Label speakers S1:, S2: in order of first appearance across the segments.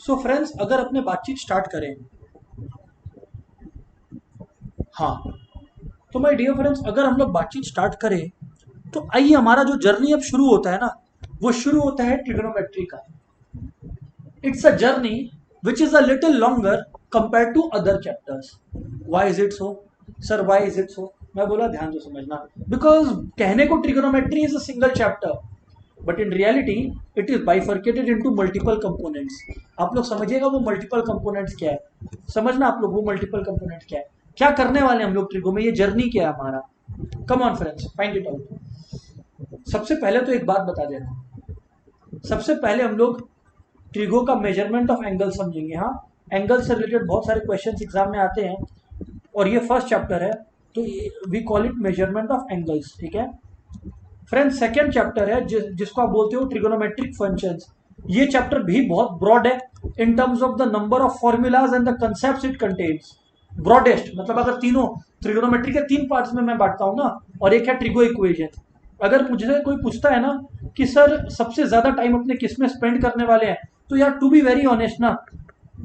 S1: So friends, अगर अपने बातचीत स्टार्ट करें, हाँ, तो माय डियर फ्रेंड्स, अगर हम लोग बातचीत स्टार्ट करें तो आइए, हमारा जो जर्नी अब शुरू होता है ना, वो शुरू होता है ट्रिग्नोमेट्री का। It's a journey which is a little longer compare to other chapters. Why is it so? Sir, why is it so? मैं बोला ध्यान से समझना, बिकॉज कहने को trigonometry is a single chapter, but in reality it is bifurcated into multiple components. आप लोग समझिएगा वो मल्टीपल कंपोनेंट्स क्या है, समझना आप लोग वो मल्टीपल कंपोनेंट क्या है, क्या करने वाले हम लोग ट्रिगो में, ये जर्नी क्या है हमारा। Come on friends, find it out. सबसे पहले तो एक बात बता दे रहा हूं, सबसे पहले हम लोग ट्रिगो का मेजरमेंट ऑफ एंगल समझेंगे। हाँ, एंगल से रिलेटेड बहुत सारे क्वेश्चंस एग्जाम में आते हैं, और ये फर्स्ट चैप्टर है, तो we call it measurement of angles, ठीक है फ्रेंड्स। सेकेंड चैप्टर है जिसको आप बोलते हो ट्रिगोनोमेट्रिक फंक्शंस। ये चैप्टर भी बहुत ब्रॉड है इन terms of the number of formulas and the concepts it contains. Broadest मतलब अगर तीनों ट्रिगोनोमेट्री के तीन पार्ट्स में मैं बांटता हूं ना, और एक है ट्रिगो इक्वेशन। अगर मुझे कोई पूछता है ना कि सर सबसे ज्यादा टाइम अपने किस में स्पेंड करने वाले हैं, तो यार टू बी वेरी ऑनेस्ट ना,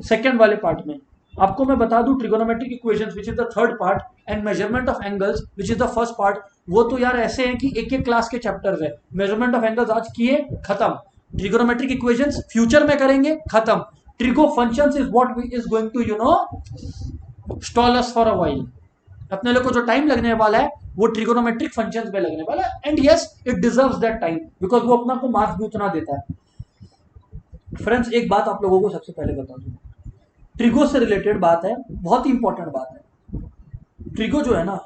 S1: सेकेंड वाले पार्ट में। आपको मैं बता दूं, trigonometric equations which is the third part and measurement of angles which is the first part, वो तो यार ऐसे हैं कि एक एक क्लास के चैप्टर्स है। मेजरमेंट ऑफ एंगल्स आज किए, खत्म। ट्रिगोनोमेट्रिक इक्वेशंस फ्यूचर में करेंगे, खत्म। Trigo functions is what we is going to stall us for a while. अपने लोग को जो टाइम लगने वाला है वो ट्रिगोनोमेट्रिक फंक्शंस में लगने वाला है, and yes it deserves that time, because वो अपना को मार्क्स भी उतना देता है। फ्रेंड्स, एक बात आप लोगों को सबसे पहले बता दूं, ट्रिगो से रिलेटेड बात है, बहुत ही इंपॉर्टेंट बात है। ट्रिगो जो है ना,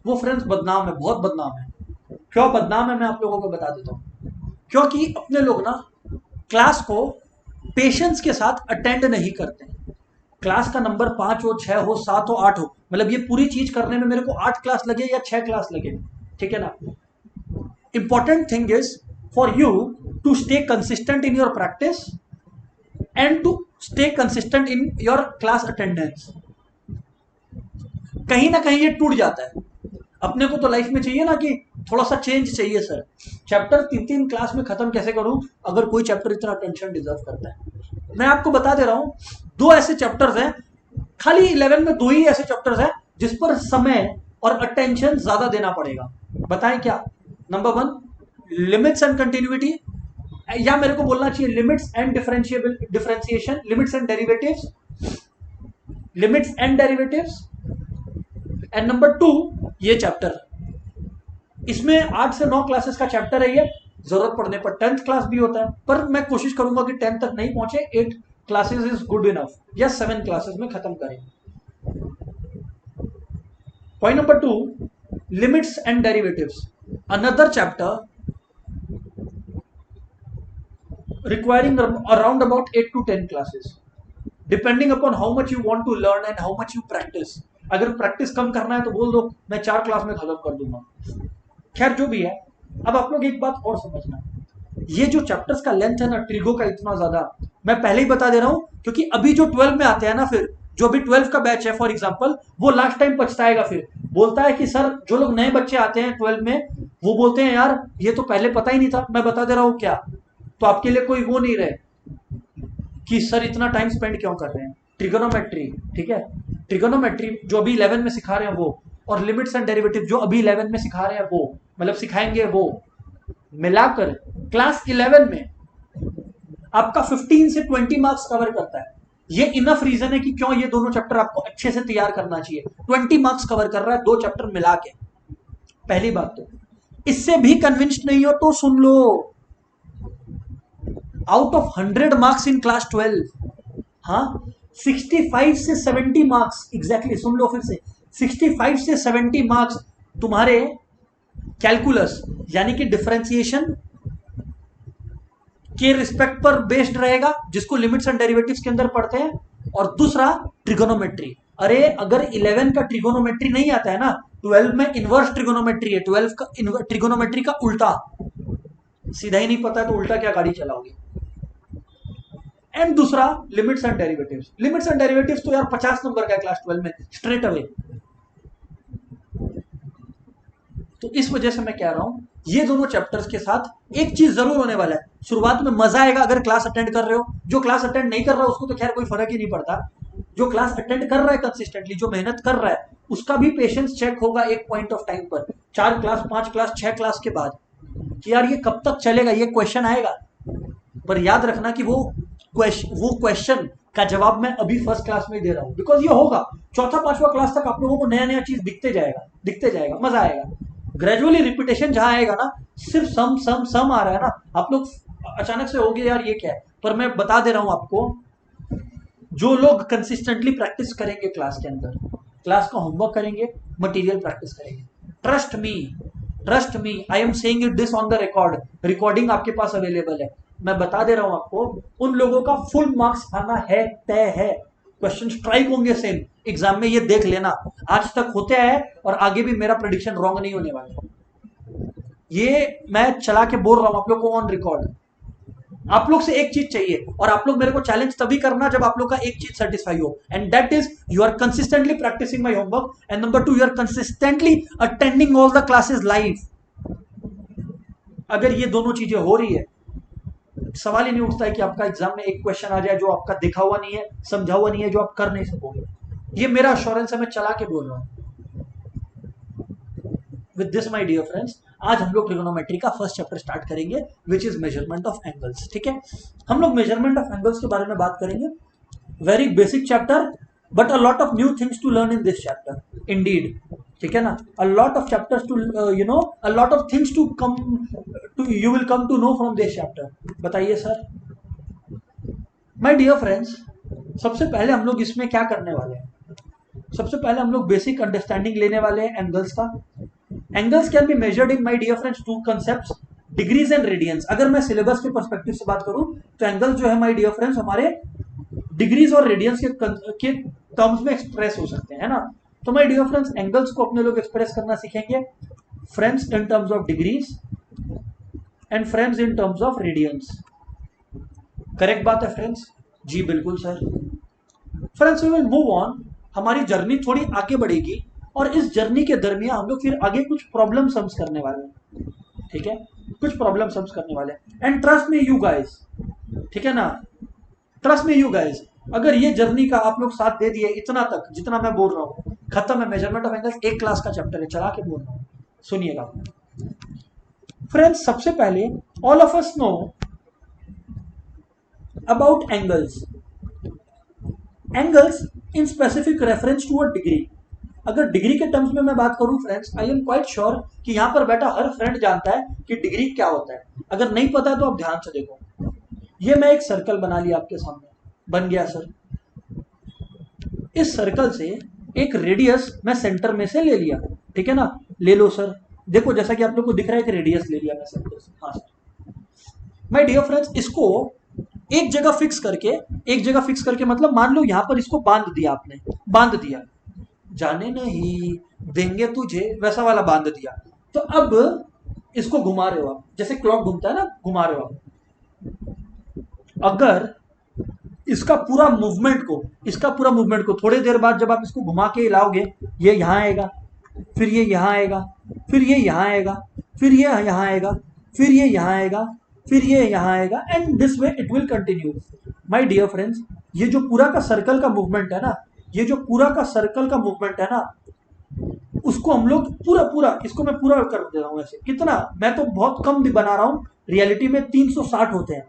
S1: वो फ्रेंड्स बदनाम है, बहुत बदनाम है। क्यों बदनाम है मैं आप लोगों को बता देता हूं। क्योंकि अपने लोग ना क्लास को पेशेंस के साथ अटेंड नहीं करते। क्लास का नंबर 5 हो, 6 हो, 7 हो, 8 हो, मतलब ये पूरी चीज करने में मेरे को 8 क्लास लगे या 6 क्लास लगे, ठीक है ना। Important thing is for you to stay consistent in your practice and to stay consistent in your class attendance. कहीं ना कहीं ये टूट जाता है। अपने को तो लाइफ में चाहिए ना कि थोड़ा सा चेंज चाहिए। सर, चैप्टर 3-3 क्लास में खत्म कैसे करूं अगर कोई चैप्टर इतना टेंशन डिजर्व करता है। मैं आपको बता दे रहा हूं, दो ऐसे चैप्टर्स हैं, खाली 11 में दो ही ऐसे चैप्टर्स हैं जिस पर समय और अटेंशन ज्यादा देना पड़ेगा। बताएं क्या? नंबर 1 लिमिट्स एंड कंटिन्यूटी, या मेरे को बोलना चाहिए limits and differentiation, limits and derivatives, limits and derivatives. And number 2 ये चैप्टर, इसमें 8 से 9 क्लासेस का चैप्टर है ये। जरूरत पड़ने पर 10th क्लास भी होता है, पर मैं कोशिश करूंगा कि 10 तक नहीं पहुंचे, 8 क्लासेस इज गुड इनफ, या 7 क्लासेस में खत्म करें। Point number 2 limits and derivatives, another chapter requiring around about 8 to 10 classes, depending upon how much you want to learn and how much you practice. अगर प्रैक्टिस कम करना है तो बोल दो मैं 4 क्लास में खत्म कर दूंगा। खैर जो भी है, अब आप लोग एक बात और समझना, ये जो चैप्टर्स का लेंथ है ना ट्रिगो का इतना ज्यादा, मैं पहले ही बता दे रहा हूं, क्योंकि अभी जो 12 में आते हैं ना, फिर जो अभी 12 का बैच है फॉर एग्जांपल, वो लास्ट टाइम पछताएगा, फिर बोलता है कि सर जो लोग नए बच्चे आते हैं 12 में, वो बोलते हैं यार ये तो पहले पता ही नहीं था। मैं बता दे रहा हूं क्या, तो आपके लिए कोई वो नहीं रहे कि सर इतना टाइम स्पेंड क्यों कर रहे हैं। ट्रिगोनोमेट्री, ठीक है, ट्रिगोनोमेट्री जो अभी 11 में सिखा रहे हैं वो, और लिमिट्स एंड डेरिवेटिव जो अभी 11 में सिखा रहे हैं वो, मतलब सिखाएंगे वो, मिलाकर क्लास 11 में आपका 15 से 20 मार्क्स कवर करता है। ये इनफ रीजन है कि क्यों ये दोनों चैप्टर आपको अच्छे से तैयार करना चाहिए। 20 मार्क्स कवर कर रहा है दो चैप्टर मिला के। पहली बात तो, इससे भी कन्विंस्ड नहीं हो तो सुन लो, out of 100 marks in class 12, हाँ 65 से 70 मार्क्स, एग्जैक्टली सुन लो फिर से, 65 से 70 मार्क्स तुम्हारे कैलकुलस यानी कि डिफरेंशिएशन के रिस्पेक्ट पर बेस्ड रहेगा, जिसको लिमिट्स एंड डेरिवेटिव्स के अंदर पढ़ते हैं, और दूसरा ट्रिगोनोमेट्री। अरे अगर 11 का ट्रिगोनोमेट्री नहीं आता है ना, 12 में इनवर्स ट्रिगोनोमेट्री है, 12 का ट्रिगोनोमेट्री का उल्टा, सीधा ही नहीं पता है तो उल्टा क्या गाड़ी चलाओगे। एंड दूसरा limits and derivatives, limits and derivatives तो यार 50 नंबर का है क्लास 12 में स्ट्रेट अवे। तो इस वजह से मैं कह रहा हूं ये दोनों चैप्टर्स के साथ एक चीज जरूर होने वाला है, शुरुआत में मजा आएगा अगर क्लास अटेंड कर रहे हो। जो क्लास अटेंड नहीं कर रहा उसको तो खैर कोई फर्क ही नहीं पड़ता। जो क्लास अटेंड कर रहा है कंसिस्टेंटली, जो मेहनत कर रहा है, उसका भी पेशेंस चेक होगा एक पॉइंट ऑफ टाइम पर, 4 क्लास 5 क्लास 6 क्लास के बाद, कि यार ये कब तक चलेगा, ये क्वेश्चन आएगा। पर याद रखना कि वो क्वेश्चन का जवाब मैं अभी फर्स्ट क्लास में ही दे रहा हूं, बिकॉज ये होगा चौथा 5वां क्लास तक आप लोगों को नया नया चीज दिखते जाएगा, मजा आएगा। ग्रेजुअली रिपीटेशन जहां आएगा ना, सिर्फ सम सम सम आ रहा है ना, आप लोग अचानक से होगे यार ये क्या है। पर मैं बता दे रहा हूं आपको, जो लोग कंसिस्टेंटली प्रैक्टिस करेंगे क्लास के अंदर, क्लास का होमवर्क करेंगे, मटेरियल प्रैक्टिस करेंगे, trust me, I am saying it this on the recording आपके पास अवेलेबल है। मैं बता दे रहा हूं आपको, उन लोगों का फुल मार्क्स आना है, तय है। क्वेश्चन स्ट्राइक होंगे सेम एग्जाम में, ये देख लेना। आज तक होते हैं और आगे भी मेरा प्रेडिक्शन रॉन्ग नहीं होने वाला। ये मैं चला के बोल रहा हूं आप लोग को ऑन रिकॉर्ड। आप लोग से एक चीज चाहिए, और आप लोग मेरे को चैलेंज तभी करना जब आप लोग का एक चीज सेटिस्फाई हो, and that is you are consistently practicing my homework, and number 2 you are consistently attending all the classes live. अगर ये दोनों चीजें हो रही है, सवाल ही नहीं उठता है कि आपका एग्जाम में एक क्वेश्चन आ जाए जो आपका देखा हुआ नहीं है, समझा हुआ नहीं है, जो आप कर नहीं सकोगे। ये मेरा अश्योरेंस है, मैं चला के बोल रहा हूं। With this my dear friends, आज हम लोग ट्रिगोनोमेट्री का फर्स्ट चैप्टर स्टार्ट करेंगे, which is measurement of angles. ठीक है, हम लोग मेजरमेंट ऑफ एंगल्स के बारे में बात करेंगे। Very basic chapter, but a lot of new things to learn in this chapter indeed. ठीक है ना, a lot of chapters to a lot of things to come to you will come to know from this chapter. बताइए sir. My dear friends, सबसे पहले हम लोग इसमें क्या करने वाले हैं, सबसे पहले हम लोग बेसिक अंडरस्टैंडिंग लेने वाले हैं एंगल्स का। Angles can be measured in my dear friends two concepts, degrees and radians. अगर मैं सिलेबस के पर्सपेक्टिव से बात करूं तो एंगल जो है माय डियर फ्रेंड्स हमारे डिग्रीज और रेडियंस के टर्म्स में एक्सप्रेस हो सकते हैं ना। तो माय डियर फ्रेंड्स, एंगल्स को अपने लोग एक्सप्रेस करना सीखेंगे friends in terms of degrees and friends in terms of radians. Correct बात है फ्रेंड्स? जी बिल्कुल sir. Friends we will move on, हमारी जर्नी थोड़ी आगे बढ़ेगी, और इस जर्नी के दरमियान हम लोग फिर आगे कुछ प्रॉब्लम सम्स करने वाले हैं। ठीक है, कुछ प्रॉब्लम सम्स करने वाले हैं, and trust me you guys. ठीक है ना, ट्रस्ट मी यू गाइस, अगर ये जर्नी का आप लोग साथ दे दिए इतना तक जितना मैं बोल रहा हूँ, खत्म है मेजरमेंट ऑफ एंगल्स, एक क्लास का चैप्टर है, चला के बोल रहा हूँ, सुनिएगा फ्रेंड्स। सबसे पहले all of us know about angles, angles in specific reference to a degree. अगर डिग्री के टर्म्स में मैं बात करूं friends, I am quite sure कि यहां पर बैठा हर फ्रेंड जानता है कि डिग्री क्या होता है। अगर नहीं पता है तो आप ध्यान से देखो, ये मैं एक सर्कल बना लिया आपके सामने, बन गया सर। इस सर्कल से एक रेडियस मैं सेंटर में से ले लिया, ठीक है ना, ले लो सर। देखो जैसा कि आप लोग को दिख रहा है कि रेडियस ले लिया मैं सेंटर से। हाँ सर। माय डियर फ्रेंड्स, इसको एक जगह फिक्स करके मतलब मान लो यहां पर इसको बांध दिया आपने, बांध दिया, जाने नहीं देंगे तुझे वैसा वाला बांध दिया। तो अब इसको घुमा रहे हो आप, जैसे क्लॉक घूमता है ना, घुमा रहे हो आप। अगर इसका पूरा मूवमेंट को थोड़ी देर बाद जब आप इसको घुमा के लाओगे, ये यहां आएगा, फिर ये यहां आएगा, फिर ये यहां आएगा, फिर ये यहां आएगा, फिर ये यहां आएगा, फिर ये यहां आएगा, and this way it will continue. My dear friends, ये जो पूरा का सर्कल का मूवमेंट है ना, ये जो पूरा का सर्कल का मूवमेंट है ना, उसको हम लोग पूरा इसको मैं पूरा कर दे रहा हूं। ऐसे कितना, मैं तो बहुत कम बना रहा हूं, रियलिटी में 360 होते हैं।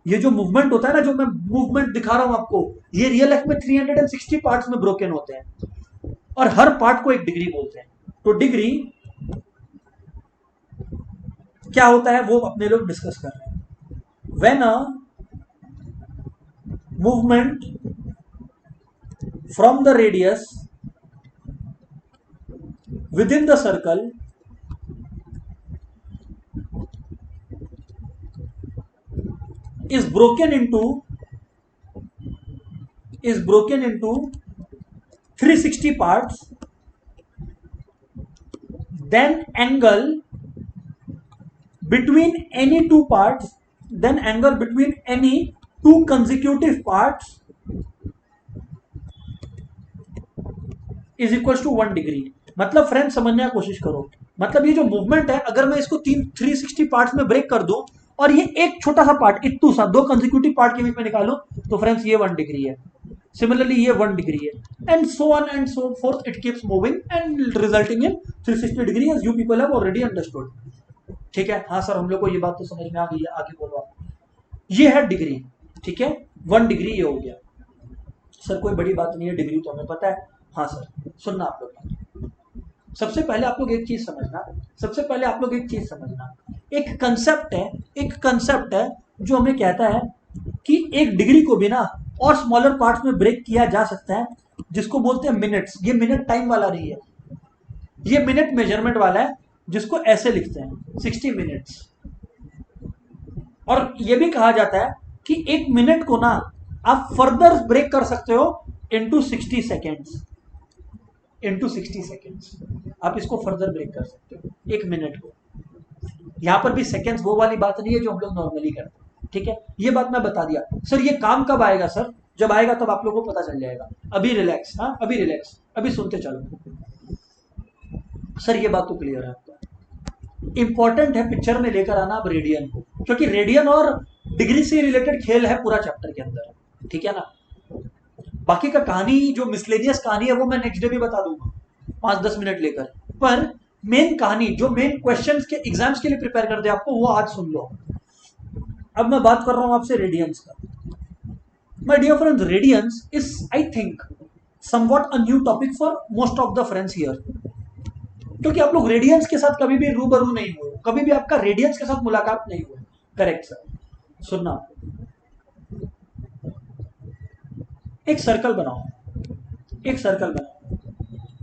S1: ये जो मूवमेंट होता है ना, जो मैं मूवमेंट दिखा रहा हूं आपको, ये रियल लाइफ में 360 पार्ट्स में ब्रोकन होते हैं, और हर पार्ट को एक डिग्री बोलते हैं। तो डिग्री क्या होता है वो अपने लोग डिस्कस कर रहे हैं। When a movement from the radius within the circle is broken into 360 parts, then angle between any two parts, then angle between any two consecutive parts is equal to 1 degree. मतलब friend समझने की कोशिश करो, मतलब ये जो movement है, अगर मैं इसको 360 पार्ट्स में ब्रेक कर दूं और ये एक छोटा सा पार्ट इतू सा दो कंसेक्यूटिव पार्ट के बीच में निकालूं, तो फ्रेंड्स ये 1 डिग्री है, सिमिलरली ये 1 डिग्री है, and so on and so forth, it keeps moving and resulting in 360 degree, as you people have already understood. ठीक है, हाँ सर हम लोग को ये बात तो समझ में आ गई है, आगे बोलो। ये है डिग्री, ठीक है, 1 डिग्री ये हो गया। सर कोई बड़ी बात नहीं है, डिग्री तो हमें पता है। हाँ सर, सुनना आप लोग, सबसे पहले आप लोग एक चीज समझना, सबसे पहले आप लोग एक चीज समझना, एक कंसेप्ट है, एक कंसेप्ट है जो हमें कहता है कि एक डिग्री को भी ना और स्मॉलर पार्ट्स में ब्रेक किया जा सकता है, जिसको बोलते हैं मिनट्स। ये मिनट टाइम वाला नहीं है, ये मिनट मेजरमेंट वाला है, जिसको ऐसे लिखते हैं 60 मिनट्स। और ये भी कहा जाता है कि एक मिनट को ना आप फर्दर ब्रेक कर सकते हो इनटू 60 सेकेंड्स, इनटू 60 सेकेंड्स आप इसको फर्दर ब्रेक कर सकते हो एक मिनट को। यहां पर भी सेकेंड्स वो वाली बात नहीं है जो हम लोग नॉर्मली करते हैं, ठीक है, ये बात मैं बता दिया। सर ये काम कब आएगा? सर जब आएगा तब आप लोगों को पता चल जाएगा। अभी रिलैक्स, हाँ अभी रिलैक्स, अभी सुनते चलो। सर ये बात तो क्लियर है आपका, इंपॉर्टेंट है पिक्चर में लेकर आना अब रेडियन को, क्योंकि रेडियन और डिग्री से रिलेटेड खेल है पूरा चैप्टर के अंदर, ठीक है ना। बाकी का कहानी जो मिसलेनियस कहानी है वो मैं नेक्स्ट डे भी बता दूंगा 5-10 मिनट लेकर, पर मेन कहानी जो मेन क्वेश्चंस के एग्जाम्स के लिए प्रिपेयर कर दे आपको, वो आज सुन लो। अब मैं बात कर रहा हूं आपसे रेडियंस का। My dear friends, radians is I think somewhat a new topic for most of the friends here, क्योंकि आप लोग रेडियंस के साथ कभी भी रूबरू नहीं हुए, कभी भी आपका रेडियंस के साथ मुलाकात नहीं हुआ। करेक्ट सर, सुनना, एक सर्कल बनाओ, एक सर्कल बनाओ,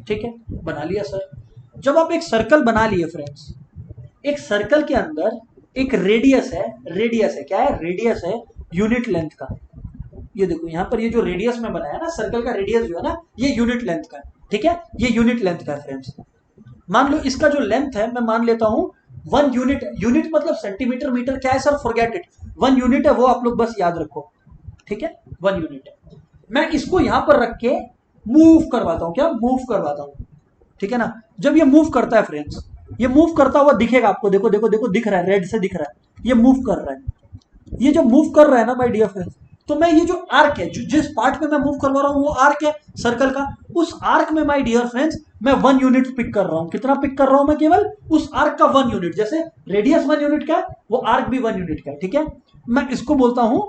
S1: ठीक है, बना लिया सर। जब आप एक सर्कल बना लिए फ्रेंड्स, एक सर्कल के अंदर एक रेडियस है, रेडियस है क्या है? रेडियस है यूनिट लेंथ का। ये देखो यहाँ पर ये जो रेडियस में बनाया ना सर्कल का, रेडियस जो है ना ये यूनिट लेंथ का है, ठीक है, ये यूनिट लेंथ का है फ्रेंड्स। मान लो इसका जो लेंथ है मैं मान लेता हूं 1 यूनिट, यूनिट मतलब सेंटीमीटर मीटर क्या है सर? फॉरगेट इट, 1 यूनिट है, वो आप लोग बस याद रखो, ठीक है, 1 यूनिट है। मैं इसको यहां पर रख के मूव करवाता हूं, क्या मूव करवाता हूं, ठीक है ना। जब ये मूव करता है फ्रेंड्स, ये मूव करता हुआ दिखेगा आपको, देखो देखो देखो दिख रहा है, रेड से दिख रहा है, ये मूव कर रहा है। ये जो मूव कर रहा है ना माय डियर फ्रेंड्स, तो मैं ये जो आर्क है, जिस पार्ट में मैं मूव करवा रहा हूं वो आर्क है सर्कल का, उस आर्क में माय डियर फ्रेंड्स मैं 1 यूनिट पिक कर रहा हूं। कितना पिक कर रहा हूं मैं? केवल उस आर्क का 1 यूनिट। जैसे रेडियस 1 यूनिट का है, वो आर्क भी 1 यूनिट का है, ठीक है। मैं इसको बोलता हूं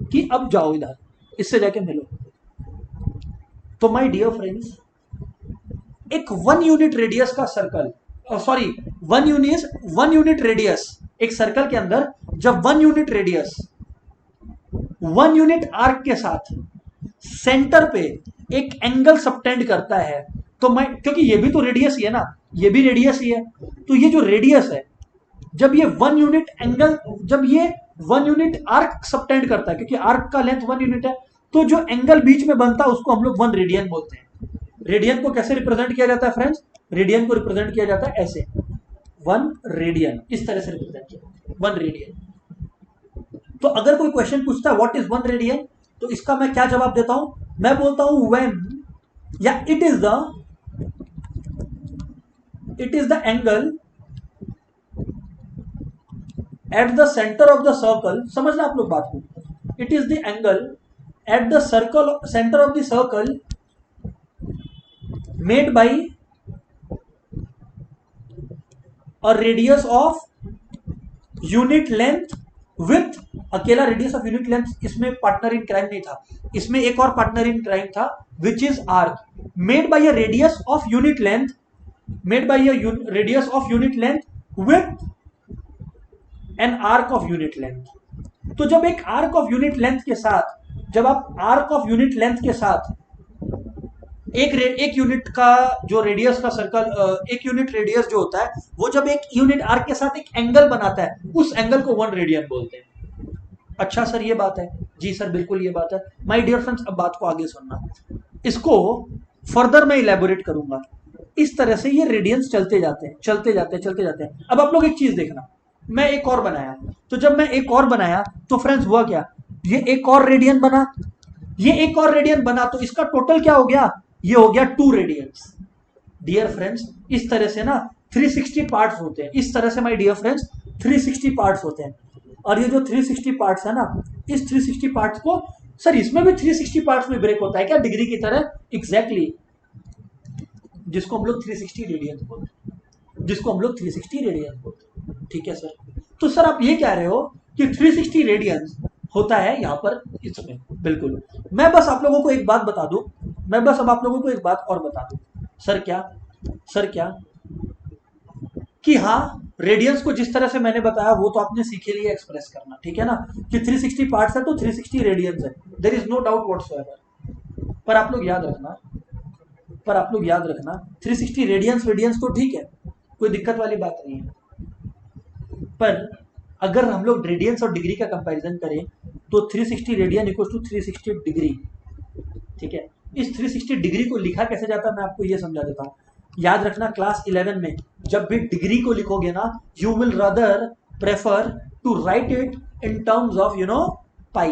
S1: कि अब जाओ इधर, इससे जाके मिलो। तो माय डियर फ्रेंड्स, एक 1 यूनिट रेडियस का सर्कल, सॉरी 1 यूनिट रेडियस, एक सर्कल के अंदर जब 1 यूनिट रेडियस 1 यूनिट आर्क के साथ सेंटर पे एक एंगल सबटेंड करता है, तो मैं, क्योंकि ये भी तो रेडियस ही है ना, ये भी रेडियस ही है, तो ये जो रेडियस है जब ये 1 यूनिट एंगल, जब ये 1 यूनिट आर्क सबटेंड करता है, क्योंकि आर्क का लेंथ 1 यूनिट है, तो जो एंगल बीच में बनता है उसको हम लोग 1 रेडियन बोलते हैं। रेडियन को कैसे रिप्रेजेंट किया जाता है फ्रेंड्स? रेडियन को रिप्रेजेंट किया जाता है ऐसे, 1 रेडियन, इस तरह से रिप्रेजेंट किया, 1 रेडियन। तो अगर कोई क्वेश्चन पूछता है व्हाट इज 1 रेडियन, तो इसका मैं क्या जवाब देता हूं? मैं बोलता हूं व्हेन, या it is the angle at the centre of the circle. समझना आप लोग बात को, it is the angle at the circle, centre of the circle made by a radius of unit length with, अकेला रेडियस ऑफ यूनिट लेंथ इसमें partner in crime नहीं था, इसमें एक और पार्टनर इन क्राइम था, which is arc, made by a radius of unit length, made by a radius of unit length with an arc of unit length. तो जब एक आर्क ऑफ यूनिट लेंथ के साथ, जब आप आर्क ऑफ यूनिट लेंथ के साथ एक यूनिट का जो रेडियस का सर्कल, एक यूनिट रेडियस जो होता है वो जब एक यूनिट आर्क के साथ एक एंगल बनाता है, उस एंगल को 1 रेडियन बोलते हैं। अच्छा सर ये बात है? जी सर बिल्कुल ये बात है। माय डियर फ्रेंड्स, अब बात को आगे सुनना, इसको फर्दर मैं इलेबोरेट करूंगा। इस तरह से ये रेडियंस चलते जाते हैं, चलते जाते हैं, चलते जाते हैं। अब आप लोग एक चीज देखना, मैं एक और बनाया, तो जब मैं एक और बनाया तो फ्रेंड्स हुआ क्या, ये एक और रेडियन बना, ये एक और रेडियन बना, तो इसका टोटल क्या हो गया? ये हो गया 2 रेडियंस। डियर फ्रेंड्स, इस तरह से ना 360 पार्ट्स होते हैं। इस तरह से माय डियर फ्रेंड्स 360 पार्ट्स होते हैं। और ये जो 360 पार्ट्स है ना, इस 360 पार्ट्स को, सर इसमें भी 360 पार्ट्स में ब्रेक होता है क्या डिग्री की तरह? एग्जैक्टली जिसको हम लोग 360 रेडियंस बोलते हैं, जिसको हम लोग 360 रेडियंस बोलते हैं। ठीक है सर, तो सर आप ये कह रहे हो कि 360 रेडियंस होता है यहाँ पर इसमें। बिल्कुल, मैं बस आप लोगों को एक बात बता दूं, मैं बस अब आप लोगों को एक बात और बता दूं। सर क्या? सर क्या? कि हाँ, रेडियंस को जिस तरह से मैंने बताया वो तो आपने सीखे लिए एक्सप्रेस करना, ठीक है ना, कि 360 पार्ट्स है तो 360 रेडियंस है, there is no doubt whatsoever. पर आप लोग याद रखना, पर आप लोग याद रखना 360 रेडियंस रेडियंस तो ठीक है, कोई दिक्कत वाली बात नहीं है। पर अगर हम लोग रेडियंस और डिग्री का कंपैरिजन करें तो 360 रेडियन इक्वल टू 360 डिग्री। ठीक है, इस 360 डिग्री को लिखा कैसे जाता है मैं आपको ये समझा देता हूँ। याद रखना क्लास 11 में जब भी डिग्री को लिखोगे ना, you will rather prefer to write it in terms of pi,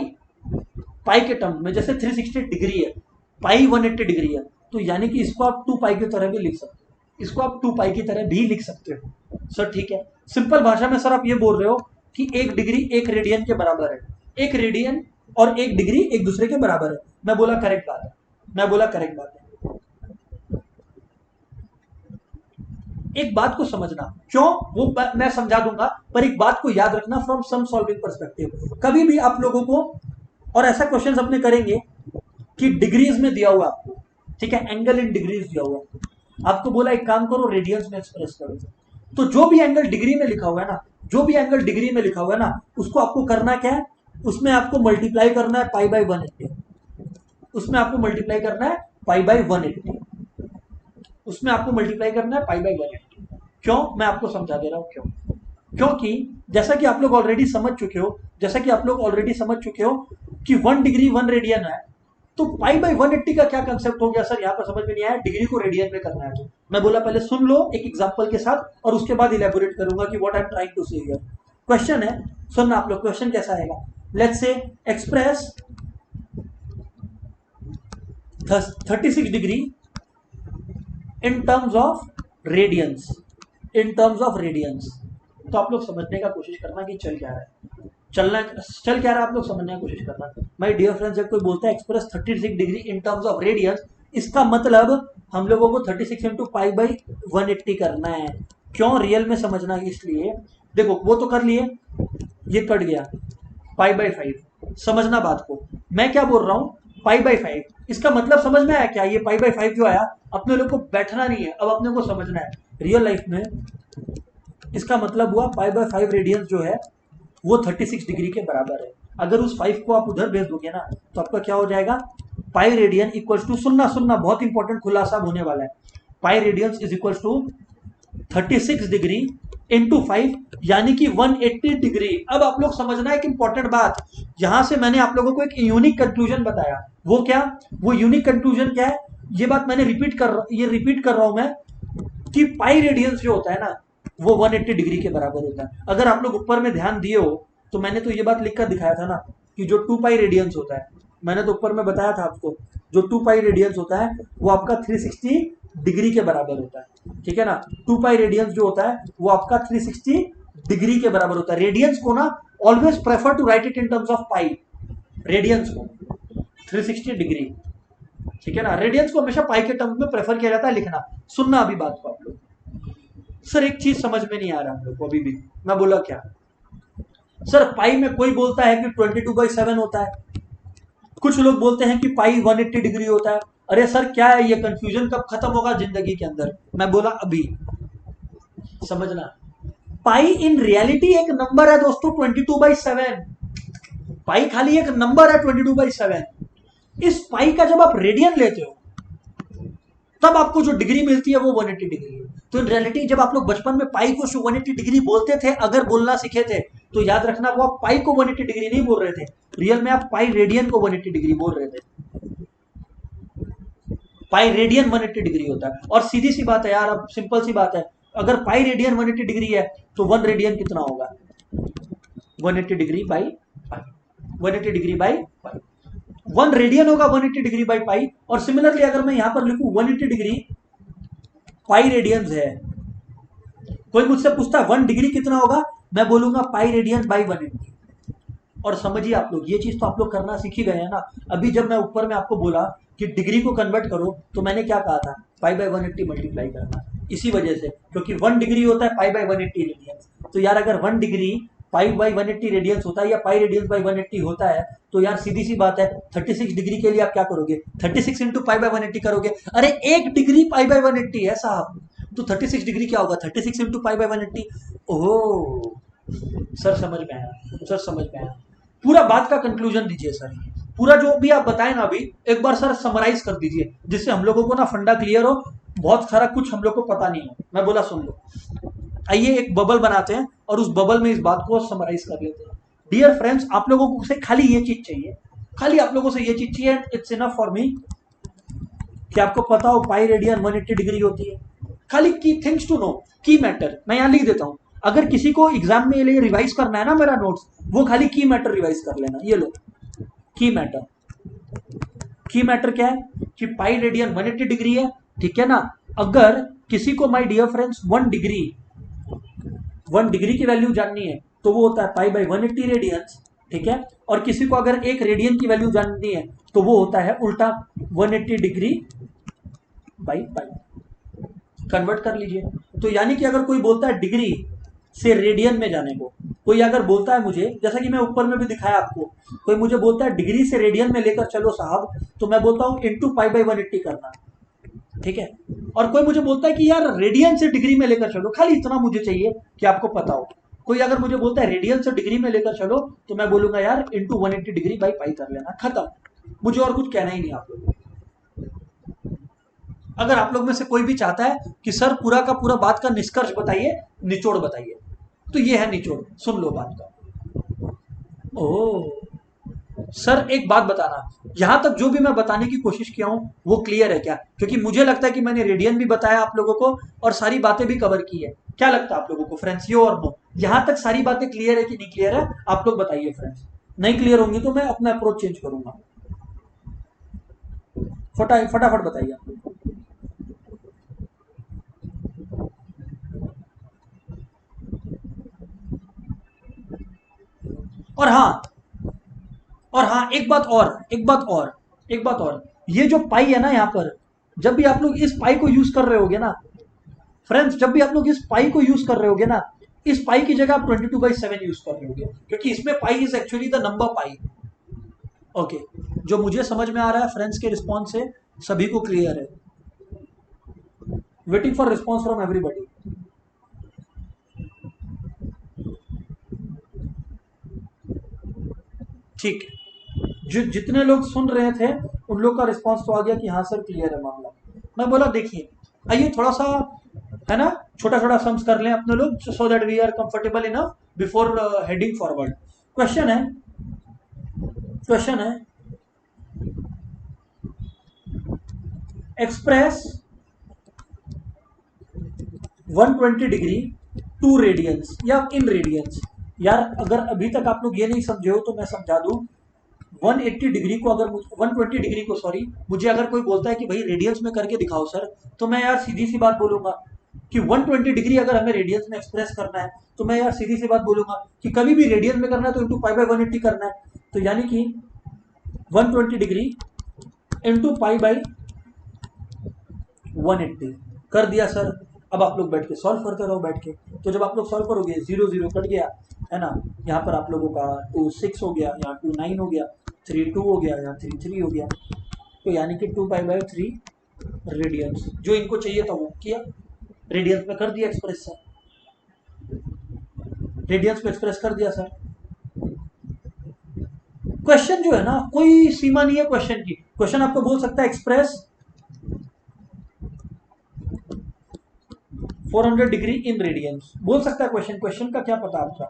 S1: pi के टर्म में। जैसे 360 डिग्री है, पाई 180 डिग्री है, तो यानी कि इसको आप 2 पाई की तरह भी लिख सकते हो, इसको आप 2 पाई की तरह भी लिख सकते हो सर। ठीक है, सिंपल भाषा में सर आप ये बोल रहे हो कि एक डिग्री एक रेडियन के बराबर है, एक रेडियन और एक डिग्री एक दूसरे के बराबर है। मैं बोला करेक्ट बात है, मैं बोला करेक्ट बात है। एक बात को समझना, क्यों वो मैं समझा दूंगा, पर एक बात को याद रखना फ्रॉम सम सॉल्विंग पर्सपेक्टिव। कभी भी आप लोगों को, और ऐसा क्वेश्चन अपने करेंगे कि डिग्रीज में दिया हुआ आपको, ठीक है, एंगल इन डिग्रीज दिया हुआ, आपको बोला एक काम करो रेडियंस में एक्सप्रेस करो, तो जो भी एंगल डिग्री में लिखा हुआ है ना, जो भी एंगल डिग्री में लिखा हुआ है ना, उसको आपको करना क्या है, उसमें आपको मल्टीप्लाई करना है पाई बाई 180, उसमें आपको मल्टीप्लाई करना है पाई बाई 180, उसमें आपको मल्टीप्लाई करना है पाई बाई 180। क्यों? मैं आपको समझा दे रहा हूं क्यों। क्योंकि जैसा कि आप लोग ऑलरेडी समझ चुके हो, जैसा कि आप लोग ऑलरेडी समझ चुके हो कि 1 डिग्री 1 रेडियन है, तो पाई बाई 180 का क्या कंसेप्ट हो गया सर, यहाँ पर समझ में नहीं आया, डिग्री को रेडियन में करना है। तो मैं बोला पहले सुन लो एक एग्जांपल के साथ, और उसके बाद इलेबोरेट करूंगा कि what I am trying to say here. Question है, सुनना आप लोग, क्वेश्चन कैसा आएगा, let's say express 36 degree in terms of radians, in terms of radians. तो आप लोग समझने का कोशिश करना कि चल क्या रहा है, चल क्या रहा है, आप लोग समझने की कोशिश करना। माय डियर फ्रेंड्स, जब कोई बोलता है express 36 degree in terms of radians, इसका मतलब हम लोगों को 36 इंटू पाई बाई 180 करना है। क्यों रियल में समझना, इसलिए देखो वो तो कर लिए, ये कट गया पाई बाई 5, समझना बात को। मैं क्या बोल रहा हूँ, पाई बाई 5, इसका मतलब समझ में आया क्या, ये पाई बाई 5 जो आया, अपने लोग को बैठना नहीं है, अब अपने को समझना है। रियल लाइफ में इसका मतलब हुआ पाई बाई 5 रेडियंस जो है वो 36 डिग्री के बराबर है। अगर उस 5 को आप उधर भेज दोगे ना, तो आपका क्या हो जाएगा, पाई रेडियन इक्वल्स टू, सुनना बहुत इंपॉर्टेंट खुलासा होने वाला है, pi radians is equals to 36 degree into 5, यानी कि 180 डिग्री। अब आप लोग समझना एक इंपॉर्टेंट बात, यहां से मैंने आप लोगों को एक यूनिक कंक्लूजन बताया। वो क्या, वो यूनिक कंक्लूजन क्या है, ये बात मैंने रिपीट कर रहा हूं मैं, कि पाई रेडियंस जो होता है ना, वो 180 डिग्री के बराबर होता है। अगर आप लोग ऊपर में ध्यान दिए हो तो मैंने तो ये बात लिखकर दिखाया था ना, कि जो 2 पाई रेडियंस होता है, मैंने तो ऊपर में बताया था आपको, जो 2 पाई रेडियंस होता है वो आपका 360 डिग्री के बराबर होता है। ठीक है ना, 2 पाई रेडियंस जो होता है वो आपका 360 डिग्री के बराबर होता है। रेडियंस को ना always prefer to write it in terms of pi, radians को 360 डिग्री, ठीक है ना, रेडियंस को हमेशा पाई के टर्म्स में प्रेफर किया जाता है लिखना। सुनना अभी बात को आप लोग, सर एक चीज समझ में नहीं आ रहा हम लोग को अभी भी, मैं बोला क्या सर, पाई में कोई बोलता है कि 22/7 होता है, कुछ लोग बोलते हैं कि पाई 180 डिग्री होता है। अरे सर क्या है ये, कंफ्यूजन कब खत्म होगा जिंदगी के अंदर, मैं बोला अभी समझना। पाई इन रियलिटी एक नंबर है दोस्तों, 22/7, पाई खाली एक नंबर है 22/7। इस पाई का जब आप रेडियन लेते हो तब आपको जो डिग्री मिलती है वो 180 डिग्री है। तो इन रियलिटी जब आप लोग बचपन में पाई को 180 डिग्री बोलते थे, अगर बोलना सीखे थे, तो याद रखना वो आप पाई को 180 डिग्री नहीं बोल रहे थे, रियल में आप पाई रेडियन को 180 डिग्री बोल रहे थे। पाई रेडियन 180 डिग्री होता है। और सीधी सी बात है यार, अब सिंपल सी बात है, अगर पाई रेडियन 180 डिग्री है तो 1 रेडियन कितना होगा, 180 degree by pi, 180 degree by pi, 1 radian होगा 180 डिग्री बाई पाई। और सिमिलरली अगर मैं यहां पर लिखूं 180 डिग्री पाई रेडियंस है, कोई मुझसे पूछता है 1 डिग्री कितना होगा, मैं बोलूंगा पाई रेडियन बाई 180। और समझिए आप लोग, ये चीज तो आप लोग करना सीख ही गए हैं ना। अभी जब मैं ऊपर में आपको बोला कि डिग्री को कन्वर्ट करो, तो मैंने क्या कहा था, पाई बाई 180 मल्टीप्लाई करना। इसी वजह से, क्योंकि 1 डिग्री होता है पाई बाई 180 रेडियंस। तो यार अगर 1 डिग्री पाई बाई 180 रेडियंस होता है या पाई रेडियंस बाई 180 होता है, तो यार सीधी सी बात है 36 डिग्री के लिए आप क्या करोगे, 36 इंटू पाई बाई 180 करोगे। अरे 1 डिग्री पाई बाई 180 है साहब, तो 36 डिग्री क्या होगा, 36 into pi by 180। Oh sir समझ में आया, सर समझ में आया। पूरा बात का कंक्लूजन दीजिए सर, पूरा जो भी आप बताएं ना अभी, एक बार सर समराइज कर दीजिए, जिससे हम लोगों को ना फंडा क्लियर हो। बहुत सारा कुछ हम लोग को पता नहीं हो, मैं बोला सुन लो। आइए एक बबल बनाते हैं और उस बबल में इस बात को समराइज कर लेते हैं। डियर फ्रेंड्स, आप लोगों को से खाली ये चीज चाहिए, खाली आप लोगों से ये चीज चाहिए, इट्स इनफ फॉर मी, कि आपको पता हो पाई रेडियन 180 डिग्री होती है। खाली की थिंग्स टू नो, की मैटर, मैं यहां लिख देता हूं। अगर किसी को एग्जाम में लिए रिवाइज करना है ना मेरा नोट्स, वो खाली की मैटर रिवाइज कर लेना। ये लो की मैटर। की मैटर क्या है कि पाई रेडियन 180 डिग्री है, ठीक है ना। अगर किसी को माय डियर फ्रेंड्स 1 डिग्री की वैल्यू जाननी है, तो वो होता है पाई बाई 180 रेडियंस, ठीक है। और किसी को अगर 1 रेडियन की वैल्यू जाननी है, तो वो होता है उल्टा 180 डिग्री बाई पाई। कन्वर्ट कर लीजिए। तो यानी कि अगर कोई बोलता है डिग्री से रेडियन में जाने को, कोई अगर बोलता है मुझे, जैसा कि मैं ऊपर में भी दिखाया आपको, कोई मुझे बोलता है डिग्री से रेडियन में लेकर चलो साहब, तो मैं बोलता हूं इंटू पाई बाई 180 करना, ठीक है। और कोई मुझे बोलता है कि यार रेडियन से डिग्री में लेकर चलो, खाली इतना मुझे चाहिए कि आपको पता हो। कोई अगर मुझे बोलता है रेडियन से डिग्री में लेकर चलो, तो मैं बोलूंगा यार इंटू 180 डिग्री बाई पाई कर लेना, खत्म। मुझे और कुछ कहना ही नहीं आप लोगों को। अगर आप लोग में से कोई भी चाहता है कि सर पूरा का पूरा बात का निष्कर्ष बताइए, निचोड़ बताइए, तो ये है निचोड़, सुन लो बात का। ओ सर एक बात बताना, यहां तक जो भी मैं बताने की कोशिश किया हूं वो क्लियर है क्या? क्योंकि मुझे लगता है कि मैंने रेडियन भी बताया आप लोगों को और सारी बातें भी कवर की है। क्या लगता है आप लोगों को फ्रेंड्स, यो और नो? यहां तक सारी बातें क्लियर है कि नहीं क्लियर है, आप लोग बताइए फ्रेंड्स। नहीं क्लियर होंगी तो मैं अपना अप्रोच चेंज करूंगा। फटाफट बताइए आप लोग। और हाँ, एक बात और, ये जो पाई है ना यहाँ पर, जब भी आप लोग इस पाई को यूज कर रहे होगे ना फ्रेंड्स, जब भी आप लोग इस पाई को यूज कर रहे होगे ना, इस पाई की जगह आप 22/7 यूज कर रहे होगे, क्योंकि इसमें pi is actually the number pi. Okay, जो मुझे समझ में आ रहा है फ्रेंड्स के रिस्पॉन्स से सभी को क्लियर है। Waiting for response from everybody. ठीक, जो जितने लोग सुन रहे थे उन लोग का रिस्पॉन्स तो आ गया कि हाँ सर क्लियर है मामला। मैं बोला देखिए, आइए थोड़ा सा, है ना, छोटा छोटा सम्स कर लें अपने लोग, so that we are comfortable enough before heading forward. Question है, क्वेश्चन है, एक्सप्रेस 120 डिग्री 2 रेडियंस या इन रेडियंस। यार अगर अभी तक आप लोग ये नहीं समझे हो तो मैं समझा दूं। 180 डिग्री को अगर 120 डिग्री को सॉरी, मुझे अगर कोई बोलता है कि भाई रेडियंस में करके दिखाओ सर, तो मैं यार सीधी सी बात बोलूंगा कि 120 डिग्री अगर हमें रेडियंस में एक्सप्रेस करना है, तो मैं यार सीधी सी बात बोलूंगा कि कभी भी रेडियंस में करना है तो इंटू पाई बाई 180 करना है। तो यानी कि 120 डिग्री इंटू पाई बाई 180 कर दिया सर। अब आप लोग बैठ के सॉल्व करते रहो बैठ के। तो जब आप लोग सॉल्व करोगे, 0 0 कट गया, है ना। यहाँ पर आप लोगों का 2 6 हो गया, यहाँ 2 9 हो गया, 3 2 हो गया, यहाँ 3 3 हो गया। तो यानी कि 2 पाई बाई 3 रेडियंस, जो इनको चाहिए था वो किया, रेडियंस में कर दिया एक्सप्रेस सर, रेडियंस में एक्सप्रेस कर दिया सर। क्वेश्चन जो है ना, कोई सीमा नहीं है क्वेश्चन की। क्वेश्चन आपको बोल सकता है एक्सप्रेस 400 डिग्री इन रेडियंस, बोल सकता है क्वेश्चन, क्वेश्चन का क्या पता आपका।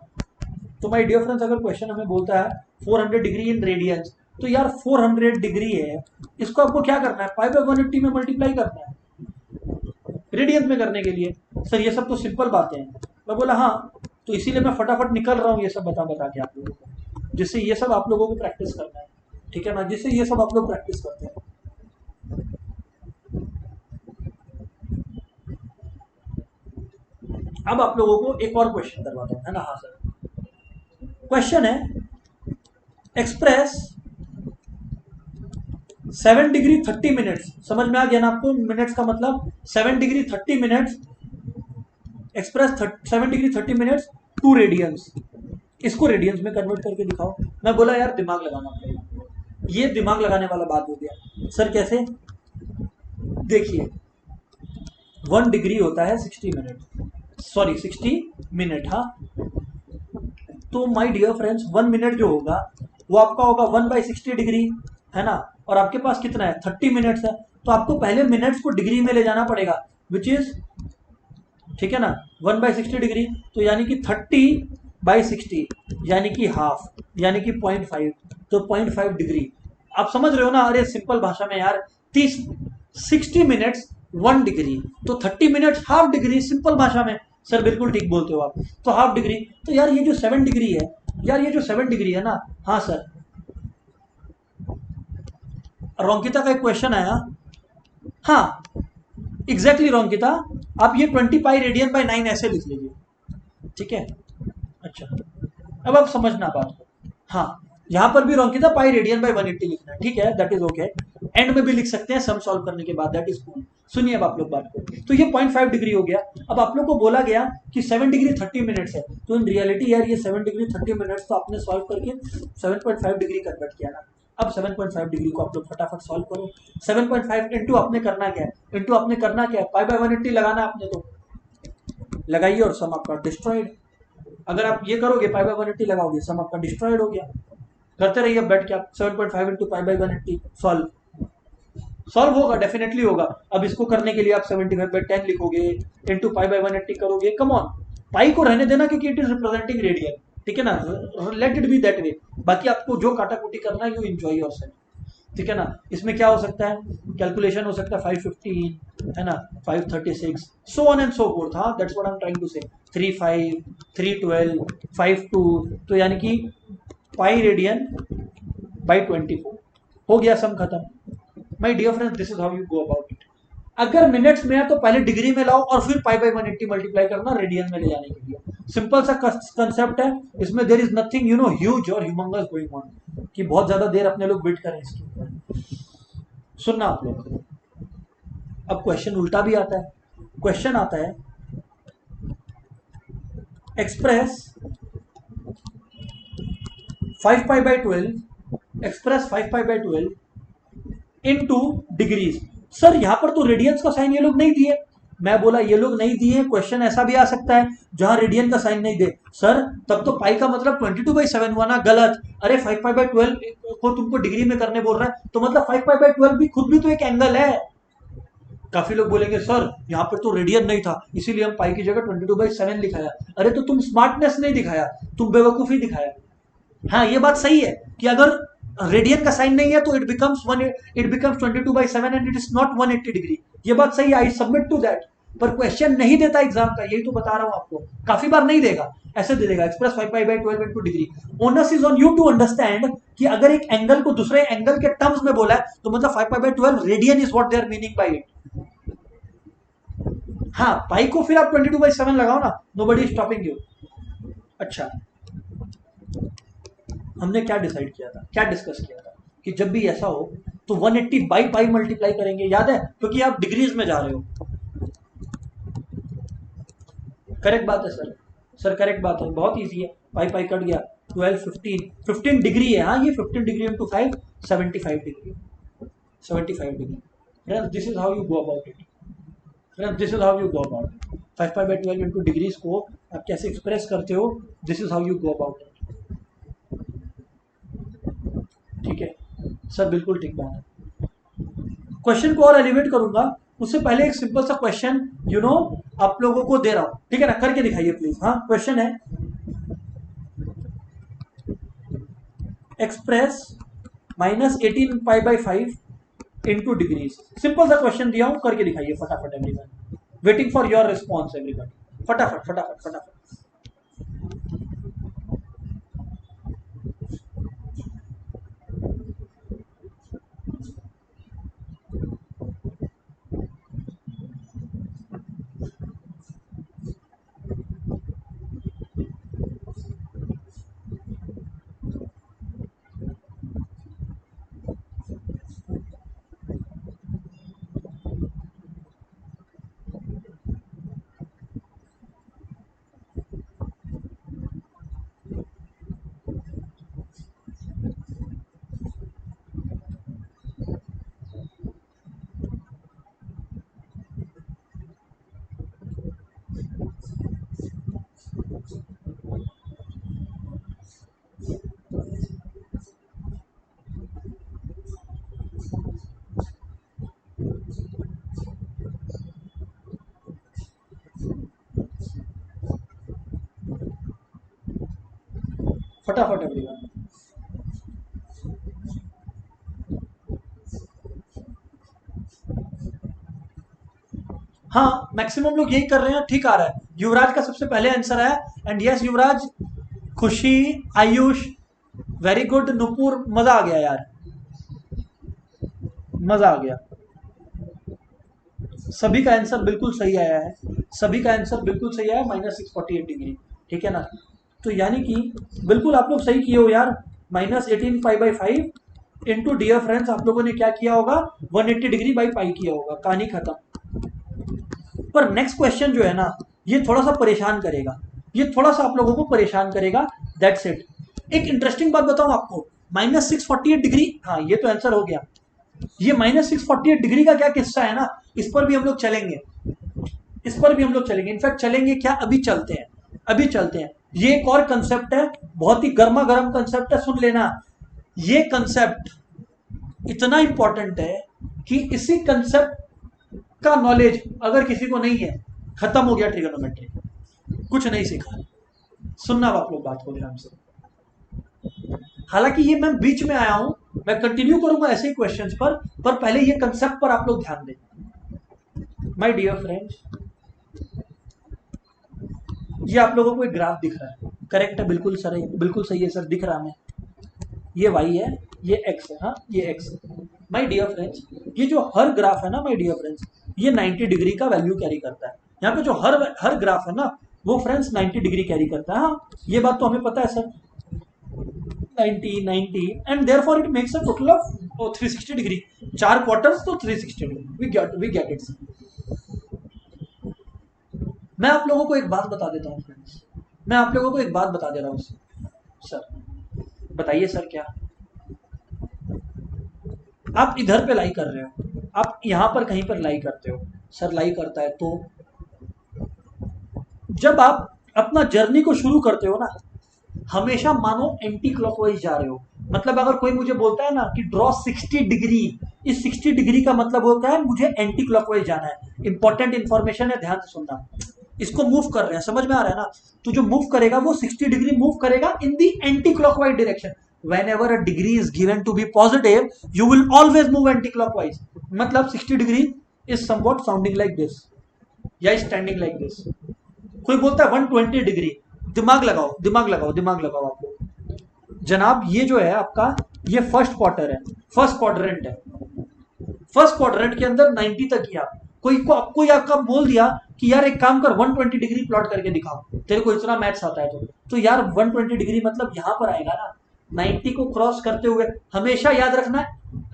S1: तो माय डियर फ्रेंड्स, अगर क्वेश्चन हमें बोलता है 400 डिग्री इन रेडियंस, तो यार 400 डिग्री है, इसको आपको क्या करना है, पाई बाई 180 में मल्टीप्लाई करना है रेडियंस में करने के लिए। सर ये सब तो सिंपल बातें हैं। मैं बोला हाँ, तो इसीलिए मैं फटाफट निकल रहा हूँ ये सब बता बता के आप लोगों को, जिससे ये सब आप लोगों को प्रैक्टिस करना है, ठीक है ना, जिससे ये सब आप लोग प्रैक्टिस करते हैं। अब आप लोगों को एक और क्वेश्चन करवाता हूँ, है ना? हाँ सर, क्वेश्चन है एक्सप्रेस 7 डिग्री 30 मिनट्स। समझ में आ गया ना आपको मिनट्स का मतलब? 7 degree 30 minutes express 7 degree 30 minutes 2 radians. इसको रेडियंस में कन्वर्ट करके दिखाओ। मैं बोला यार दिमाग लगाना पड़ेगा, ये दिमाग लगाने वाला बात हो गया। सर कैसे? देखिए 1 डिग्री होता है 60 मिनट, सॉरी 60 मिनट। हाँ, तो माय डियर फ्रेंड्स 1 मिनट जो होगा वो आपका होगा 1/60 डिग्री, है ना? और आपके पास कितना है? 30 मिनट्स है। तो आपको पहले मिनट्स को डिग्री में ले जाना पड़ेगा, विच इज, ठीक है ना, 1/60 डिग्री। तो यानी कि 30/60 यानी कि हाफ, यानी कि 0.5। तो 0.5 डिग्री। आप समझ रहे हो ना? अरे सिंपल भाषा में यार, 60 मिनट्स 1 डिग्री, तो 30 मिनट्स हाफ डिग्री, सिंपल भाषा में। सर बिल्कुल ठीक बोलते हो आप, तो हाफ डिग्री। तो यार ये जो 7 डिग्री है, यार ये जो 7 डिग्री है ना, हाँ सर, रोंकिता का एक क्वेश्चन आया। हाँ एग्जैक्टली रोंकिता, आप ये 20 पाई रेडियन बाय 9 ऐसे लिख लीजिए, ठीक है? अच्छा, अब आप समझना बात को। हाँ, यहां पर भी रोंकिता पाई रेडियन बाय 180 लिखना है, ठीक है, दैट इज ओके। एंड में भी लिख सकते हैं सम सॉल्व करने के बाद, दैट इज कूल। सुनिए अब आप लोग बात को, तो ये 0.5 डिग्री हो गया। अब आप लोग को बोला गया कि 7 डिग्री 30 मिनट्स है, तो इन रियलिटी यार ये 7 डिग्री 30 मिनट्स तो आपने सॉल्व करके 7.5 डिग्री कन्वर्ट किया ना। अब 7.5 डिग्री को आप लोग फटाफट सॉल्व करो। 7.5 इंटू आपने करना क्या है? इंटू आपने करना क्या है? पाई बाय 180 लगाना आपने, तो लगाइए और सम आपका डिस्ट्रॉयड। अगर आप ये करोगे पाई बाय 180 लगाओगे, सम आपका डिस्ट्रॉयड हो गया। करते रहिए बैठ के आप 7.5 into pi by 180 solve. Solve होगा, डेफिनेटली होगा। अब इसको करने के लिए आप 75/10 लिखोगे, इंटू पाई बाय 180 करोगे। कम ऑन, पाई को रहने देना क्योंकि इट इज रिप्रेजेंटिंग रेडियन, ठीक है ना? Let it be that way. बाकी आपको जो काटाकुटी करना है, यू एंजॉय योरसेल्फ, ठीक है ना? इसमें क्या हो सकता है? कैलकुलेशन हो सकता है 515, है ना, 536, so on and so forth. हाँ, that's what I am trying to say. 35, 312, 52, तो यानी कि पाई रेडियन बाई 24। हो गया, सम खत्म। My dear friends, this is how you go about it. अगर मिनट्स में है तो पहले डिग्री में लाओ और फिर पाई बाई 180 मल्टीप्लाई करना रेडियन में ले जाने के लिए। सिंपल सा कंसेप्ट है, इसमें देर इज नथिंग ह्यूज और ह्यूमंगस गोइंग ऑन कि बहुत ज्यादा देर अपने लोग वेट करें इसके ऊपर। सुनना आप लोग, अब क्वेश्चन उल्टा भी आता है। क्वेश्चन आता है express 5 pi by 12, express 5 pi by 12 into degrees. Sir यहां पर तो रेडियंस का साइन ये लोग नहीं दिए। मैं बोला ये लोग नहीं दिए, क्वेश्चन ऐसा भी आ सकता है जहां रेडियन का साइन नहीं दे। सर तब तो पाई का मतलब 22/7 हुआ ना? गलत। अरे 5 पाई बाय 12 को तुमको डिग्री में करने बोल रहा है, तो मतलब 5 पाई बाय 12 भी खुद भी तो एक एंगल है। काफी लोग बोलेंगे सर यहाँ पर तो रेडियन नहीं था इसीलिए हम पाई की जगह 22/7 लिखाया। अरे तो तुम स्मार्टनेस नहीं दिखाया, तुम बेवकूफी दिखाया। हाँ ये बात सही है कि अगर रेडियन का साइन नहीं है तो it becomes 22/7 and it is not 180 degree. ये बात सही है, आई सबमिट टू दैट। पर क्वेश्चन नहीं देता एग्जाम का, यही तो बता रहा हूं आपको। काफी बार नहीं देगा, ऐसे दे देगा express 5 pi by 12 into degree. Onus is on you to understand कि अगर एक एंगल को दूसरे एंगल के टर्म्स में बोला है तो मतलब 5 pi by 12 radian is what they are meaning by it. हाँ, पाई को फिर आप 22/7 लगाओ ना, नो बडी स्टॉपिंग यू। अच्छा, हमने क्या डिसाइड किया था, क्या डिस्कस किया था कि जब भी ऐसा हो तो 180 बाई पाई मल्टीप्लाई करेंगे, याद है? क्योंकि आप डिग्रीज में जा रहे हो। करेक्ट बात है सर, सर करेक्ट बात है, बहुत ईजी है। पाई पाई कट गया, 12, 15, 15 डिग्री है। हाँ, ये 15 degree into 5, 75 degree, 75 degree. This is how you go about it. This is how you go about it. 5 pi by 12 into degrees को आप कैसे एक्सप्रेस करते हो, this is how you go about it, ठीक है? सर बिल्कुल ठीक बात है। क्वेश्चन को और एलिवेट करूंगा, उससे पहले एक सिंपल सा क्वेश्चन आप लोगों को दे रहा हूं, ठीक है ना? करके दिखाइए प्लीज। हाँ, क्वेश्चन है express -18 pi by 5 into degrees. Simple सा क्वेश्चन दिया हूं, करके दिखाइए फटाफट everyone. Waiting for your response everyone, फटाफट फटाफट फटाफट। फटाफट एवरीवन। हाँ, मैक्सिमम लोग यही कर रहे हैं, ठीक आ रहा है। युवराज का सबसे पहले आंसर है, एंड यस युवराज, खुशी, आयुष, वेरी गुड, नुपुर, मजा आ गया यार, मजा आ गया। सभी का आंसर बिल्कुल सही आया है, सभी का आंसर बिल्कुल सही आया है, -648 डिग्री, ठीक है ना। तो यानी कि बिल्कुल आप लोग सही किए हो यार, -18 pi by 5 into, dear friends आप लोगों ने क्या किया होगा, 180 डिग्री बाई पाई किया होगा, कहानी खत्म। पर नेक्स्ट क्वेश्चन जो है ना, ये थोड़ा सा परेशान करेगा, ये थोड़ा सा आप लोगों को परेशान करेगा, दैट्स इट। एक इंटरेस्टिंग बात बताऊं आपको, -648 डिग्री, हाँ ये तो आंसर हो गया। ये -648 डिग्री का क्या किस्सा है ना, इस पर भी हम लोग चलेंगे, इस पर भी हम लोग चलेंगे, इनफैक्ट चलेंगे क्या, अभी चलते हैं, अभी चलते हैं। ये एक और कंसेप्ट है, बहुत ही गर्मा गर्म कंसेप्ट है, सुन लेना। ये कंसेप्ट इतना इंपॉर्टेंट है कि इसी कंसेप्ट का नॉलेज अगर किसी को नहीं है, खत्म हो गया ट्रिगोनोमेट्री, कुछ नहीं सीखा। सुनना आप लोग बात को ध्यान से। हालांकि ये मैं बीच में आया हूं, मैं कंटिन्यू करूंगा ऐसे ही क्वेश्चंस पर पहले ये कंसेप्ट पर आप लोग ध्यान दें। माय डियर फ्रेंड्स, ये आप लोगों को एक ग्राफ दिख रहा है, करेक्ट है, बिल्कुल सर, बिल्कुल सही है सर, दिख रहा है। ये y है, ये x है, हाँ ये x है। माय डियर फ्रेंड्स, ये जो हर ग्राफ है ना माय डियर फ्रेंड्स, ये 90 डिग्री का वैल्यू कैरी करता है। यहाँ पे जो हर ग्राफ है ना, वो फ्रेंड्स 90 डिग्री कैरी करता है। हाँ ये बात तो हमें पता है sir, 90 and therefore it makes a total of 360 degree, 4 quarters तो 360 डिग्री, वी गेट इट। मैं आप लोगों को एक बात बता देता हूँ फ्रेंड्स, मैं आप लोगों को एक बात बता दे रहा हूँ सर, बताइए सर, क्या आप इधर पे लाई कर रहे हो, आप यहां पर कहीं पर लाई करते हो, सर लाई करता है, तो जब आप अपना जर्नी को शुरू करते हो ना, हमेशा मानो एंटी क्लॉकवाइज जा रहे हो। मतलब अगर कोई मुझे बोलता है ना कि ड्रॉ 60 डिग्री, इस 60 डिग्री का मतलब होता है मुझे एंटी क्लॉकवाइज जाना है। इंपॉर्टेंट इंफॉर्मेशन है, ध्यान से सुनना। इसको मूव कर रहे हैं, समझ में आ रहा है ना। तो जो मूव करेगा वो 60 डिग्री मूव करेगा in the anti clockwise direction. whenever a degree is given to be positive, you will always move anti-clockwise. मतलब 60 degree is somewhat sounding like this या standing like this। कोई बोलता है 120 डिग्री, दिमाग लगाओ दिमाग लगाओ दिमाग लगाओ आप लोग। जनाब ये जो है आपका, ये फर्स्ट क्वार्टर है, फर्स्ट क्वाड्रेंट है। फर्स्ट क्वाड्रेंट के अंदर 90 तक ही आप कोई आपका बोल दिया कि यार एक काम कर 120 डिग्री प्लॉट करके दिखाओ, तेरे को इतना मैथ्स आता है तो यार 120 डिग्री मतलब यहां पर आएगा ना, 90 को क्रॉस करते हुए। हमेशा याद रखना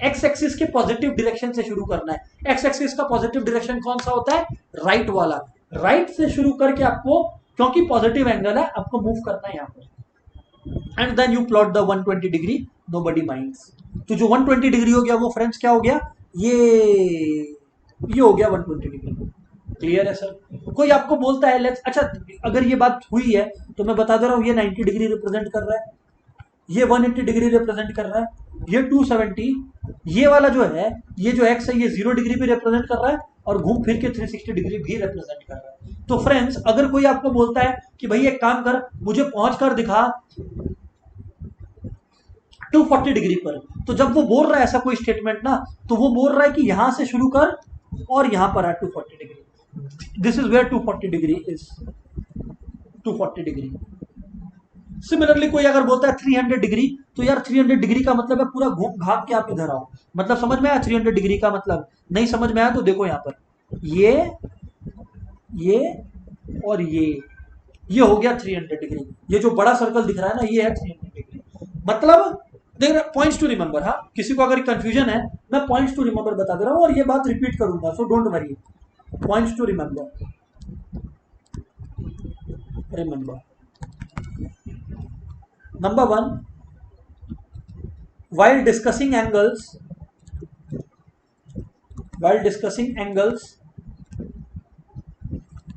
S1: एक्स एक्सिस के पॉजिटिव डायरेक्शन से शुरू करना है। एक्स एक्सिस का पॉजिटिव डायरेक्शन कौन सा होता है, राइट वाला। राइट से शुरू करके आपको, क्योंकि पॉजिटिव एंगल है, आपको मूव करना है यहाँ पर, and then you plot the 120 degree, nobody minds. तो जो 120 डिग्री हो गया वो फ्रेंड्स क्या हो गया, ये हो गया 120 डिग्री। क्लियर है सर। कोई आपको बोलता है लेट्स, अच्छा अगर ये बात हुई है तो मैं बता दे रहा हूं, ये 90 डिग्री रिप्रेजेंट कर रहा है, ये 180 डिग्री रिप्रेजेंट कर रहा है, ये 270, ये वाला जो है, ये जो एक्स है, ये 0 डिग्री भी रिप्रेजेंट कर रहा है, और घूम फिर के 360 डिग्री भी रिप्रेजेंट कर रहा है। तो फ्रेंड्स अगर कोई आपको बोलता है कि भाई एक काम कर, मुझे पहुंच कर दिखा 240 डिग्री पर, तो जब वो बोल रहा है ऐसा कोई स्टेटमेंट ना, तो वो बोल रहा है कि यहां से शुरू कर और यहां पर आ 240 degree, this is where 240 degree is, 240 degree. Similarly कोई अगर बोलता है 300 डिग्री, तो यार 300 डिग्री का मतलब है पूरा घूम भाग के आप इधर आओ। मतलब समझ में आया 300 डिग्री का मतलब, नहीं समझ में आया तो देखो यहाँ पर, ये और ये हो गया 300 डिग्री। ये जो बड़ा सर्कल दिख रहा है ना, ये है 300 डिग्री। मतलब देख रहे, पॉइंट्स टू रिमेंबर। हाँ किसी को अगर कंफ्यूजन है, मैं पॉइंट्स टू रिमेंबर बता दे रहा हूँ, और ये बात रिपीट करूंगा, so don't worry. Points to remember, remember number 1, while discussing angles,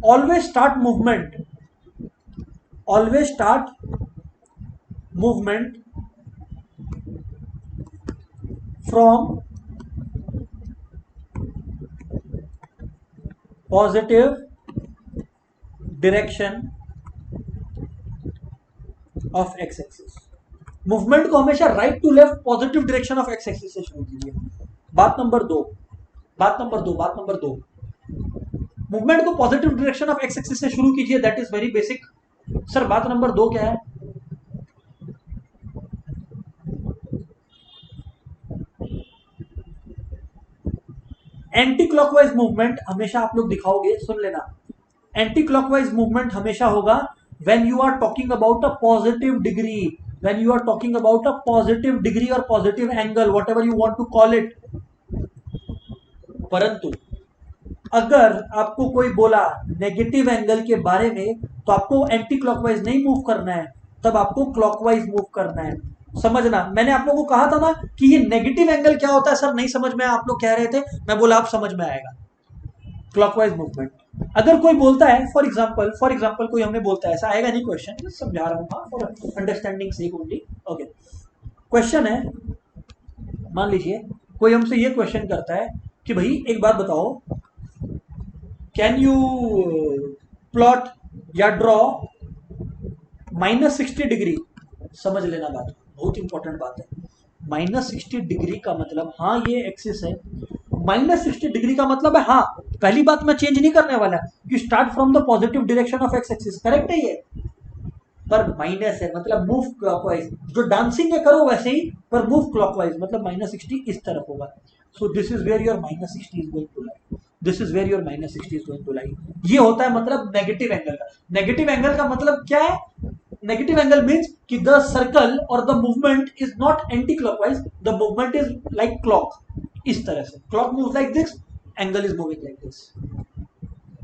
S1: always start movement from positive direction of x-axis। Movement को हमेशा right to left positive direction of x axis से शुरू कीजिए। बात नंबर दो, मूवमेंट को positive direction of x axis से शुरू कीजिए, that is very basic. Sir बात नंबर 2 क्या है? एंटी क्लॉकवाइज मूवमेंट हमेशा आप लोग दिखाओगे, सुन लेना, एंटी क्लॉकवाइज मूवमेंट हमेशा होगा when you are talking about a positive degree, when you are talking about a positive degree और positive angle, whatever you want to call it. परंतु अगर आपको कोई बोला नेगेटिव एंगल के बारे में तो आपको एंटी क्लॉकवाइज नहीं मूव करना है, तब आपको क्लॉकवाइज मूव करना है। समझना, मैंने आप लोगों को कहा था ना कि ये नेगेटिव एंगल क्या होता है सर, नहीं समझ में, आप लोग कह रहे थे, मैं बोला आप समझ में आएगा। क्लॉकवाइज मूवमेंट अगर कोई बोलता है, फॉर एग्जांपल कोई हमें बोलता है, ऐसा आएगा नहीं क्वेश्चन, समझा रहा हूं for understanding sake only. Okay, question है, मान लीजिए कोई हमसे ये क्वेश्चन करता है कि भाई एक बात बताओ, कैन यू प्लॉट या ड्रॉ -60 डिग्री। समझ लेना बात, बहुत इंपॉर्टेंट बात है। -60 डिग्री का मतलब, हाँ ये एक्सिस है, -60 डिग्री का मतलब है, हाँ पहली बात मैं चेंज नहीं करने वाला, you start from the positive direction of x axis, correct है ये, पर माइनस है मतलब मूव क्लॉकवाइज, जो डांसिंग है करो वैसे ही, पर मूव क्लॉकवाइज मतलब -60 इस तरफ होगा। So this is where your -60 is going to lie, this is where your -60 is going to lie. ये होता है मतलब नेगेटिव एंगल का। नेगेटिव एंगल का मतलब क्या है? नेगेटिव एंगल मीन्स कि द सर्कल और the movement is not anti clockwise, the movement is like clock, इस तरह से clock move like this, angle is moving like this.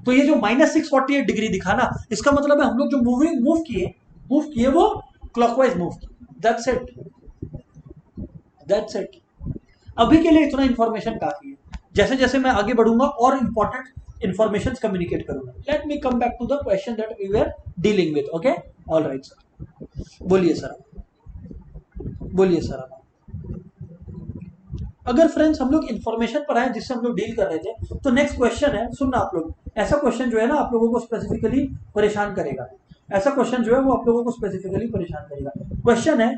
S1: तो ये जो -648 डिग्री दिखा ना, इसका मतलब है हम लोग जो मूव किए वो क्लॉकवाइज मूव किए, दैट्स इट, दैट्स इट। अभी के लिए इतना इंफॉर्मेशन काफी है, जैसे जैसे मैं आगे बढ़ूंगा और इंपॉर्टेंट इंफॉर्मेशन कम्युनिकेट करूंगा। Let me come back to the question that we were dealing with. Okay, all right sir, बोलिए सर, बोलिए सर। अगर फ्रेंड्स हम लोग इंफॉर्मेशन पर आए जिससे हम लोग डील कर रहे थे, तो नेक्स्ट क्वेश्चन है, सुनना आप लोग, ऐसा क्वेश्चन जो है ना आप लोगों को स्पेसिफिकली परेशान करेगा, ऐसा क्वेश्चन जो है वो आप लोगों को स्पेसिफिकली परेशान करेगा। क्वेश्चन है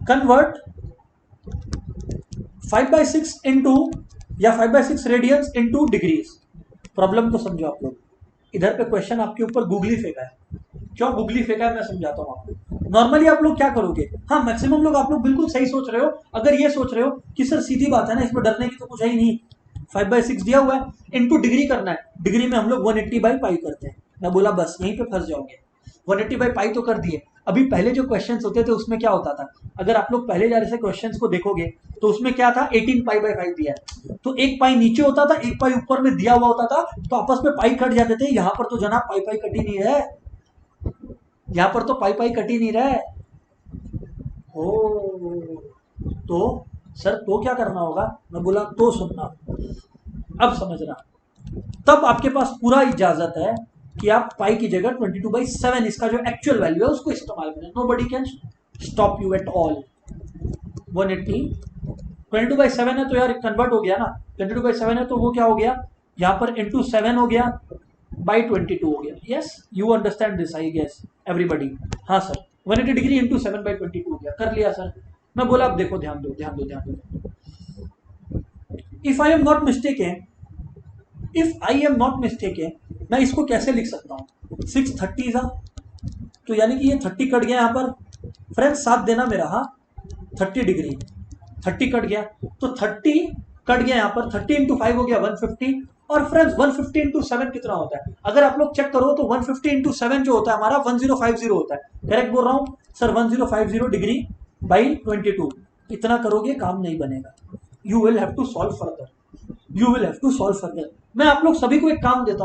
S1: कन्वर्ट 5/6 इंटू या 5/6 रेडियंस इंटू डिग्रीज। प्रॉब्लम तो समझो आप लोग, इधर पे क्वेश्चन आपके ऊपर गूगली फेंका है। क्यों गूगली फेंका है मैं समझाता हूँ आपको। नॉर्मली आप लोग क्या करोगे, हाँ मैक्सिमम लोग आप लोग बिल्कुल सही सोच रहे हो, अगर ये सोच रहे हो कि सर सीधी बात है ना, इसमें डरने की तो कुछ है ही नहीं, 5/6 दिया हुआ है, इनटू डिग्री करना है, डिग्री में हम लोग 180/पाई करते हैं। मैं बोला बस यहीं पे फंस जाओगे, 180/पाई तो कर दिए। अभी पहले जो क्वेश्चंस होते थे उसमें क्या होता था, अगर आप लोग पहले जैसे क्वेश्चंस को देखोगे तो उसमें क्या था, 18π/5 दिया है, तो एक पाई नीचे होता था, एक पाई ऊपर में दिया हुआ होता था, तो आपस में पाई कट जाते थे। यहाँ पर तो जनाब पाई पाई कटी नहीं है, यहाँ पर तो पाई पाई कटी नहीं रहा है। ओ, तो सर तो क्या करना होगा, मैं बोला तो सुनना, अब समझना, तब आपके पास पूरा इजाजत है कि आप पाई की जगह 22/7 इसका जो एक्चुअल वैल्यू है उसको इस्तेमाल करें, nobody can stop you at all. 180 22/7 है तो यार कन्वर्ट हो गया ना, 22/7 है तो वो क्या हो गया, यहाँ पर इंटू 7 हो गया, बाई 22 हो गया। Yes you understand this I guess everybody. हाँ सर 180 डिग्री इंटू 7/22 हो गया, कर लिया सर। मैं बोला अब देखो, ध्यान दो ध्यान दो ध्यान दो, if I am not mistaken, मैं इसको कैसे लिख सकता हूँ, 630 था, तो यानी कि ये 30 कट गया यहाँ पर, फ्रेंड्स साथ देना मेरा, हाँ 30 डिग्री, 30 कट गया, तो 30 कट गया यहाँ पर, 30 इंटू 5 हो गया 150, और फ्रेंड्स 150 इंटू 7 कितना होता है, अगर आप लोग चेक करो तो 150 इंटू 7 जो होता है हमारा 1050 होता है, करेक्ट बोल रहा हूँ सर, 1050 डिग्री बाई 22, इतना करोगे काम नहीं बनेगा, you will have to solve further, you will have to solve further. मैं आप लोग सभी को एक काम देता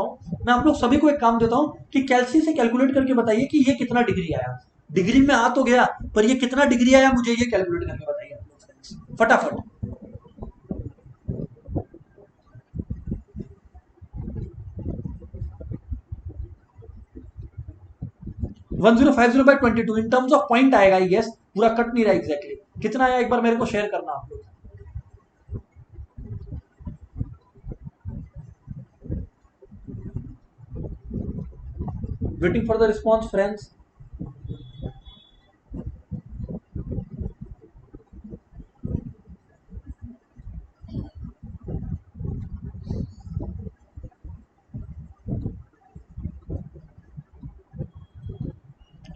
S1: हूं, कि कैलसी से कैलकुलेट करके बताइए कि ये कितना डिग्री आया, डिग्री में आ तो गया पर ये कितना डिग्री आया मुझे ये कैलकुलेट करके बताइए फटाफट। 1050/22 इन टर्म्स ऑफ पॉइंट आएगा, आई गेस पूरा कट नहीं रहा एग्जैक्टली, कितना आया एक बार मेरे को शेयर करना आप लोग। Waiting for the response friends.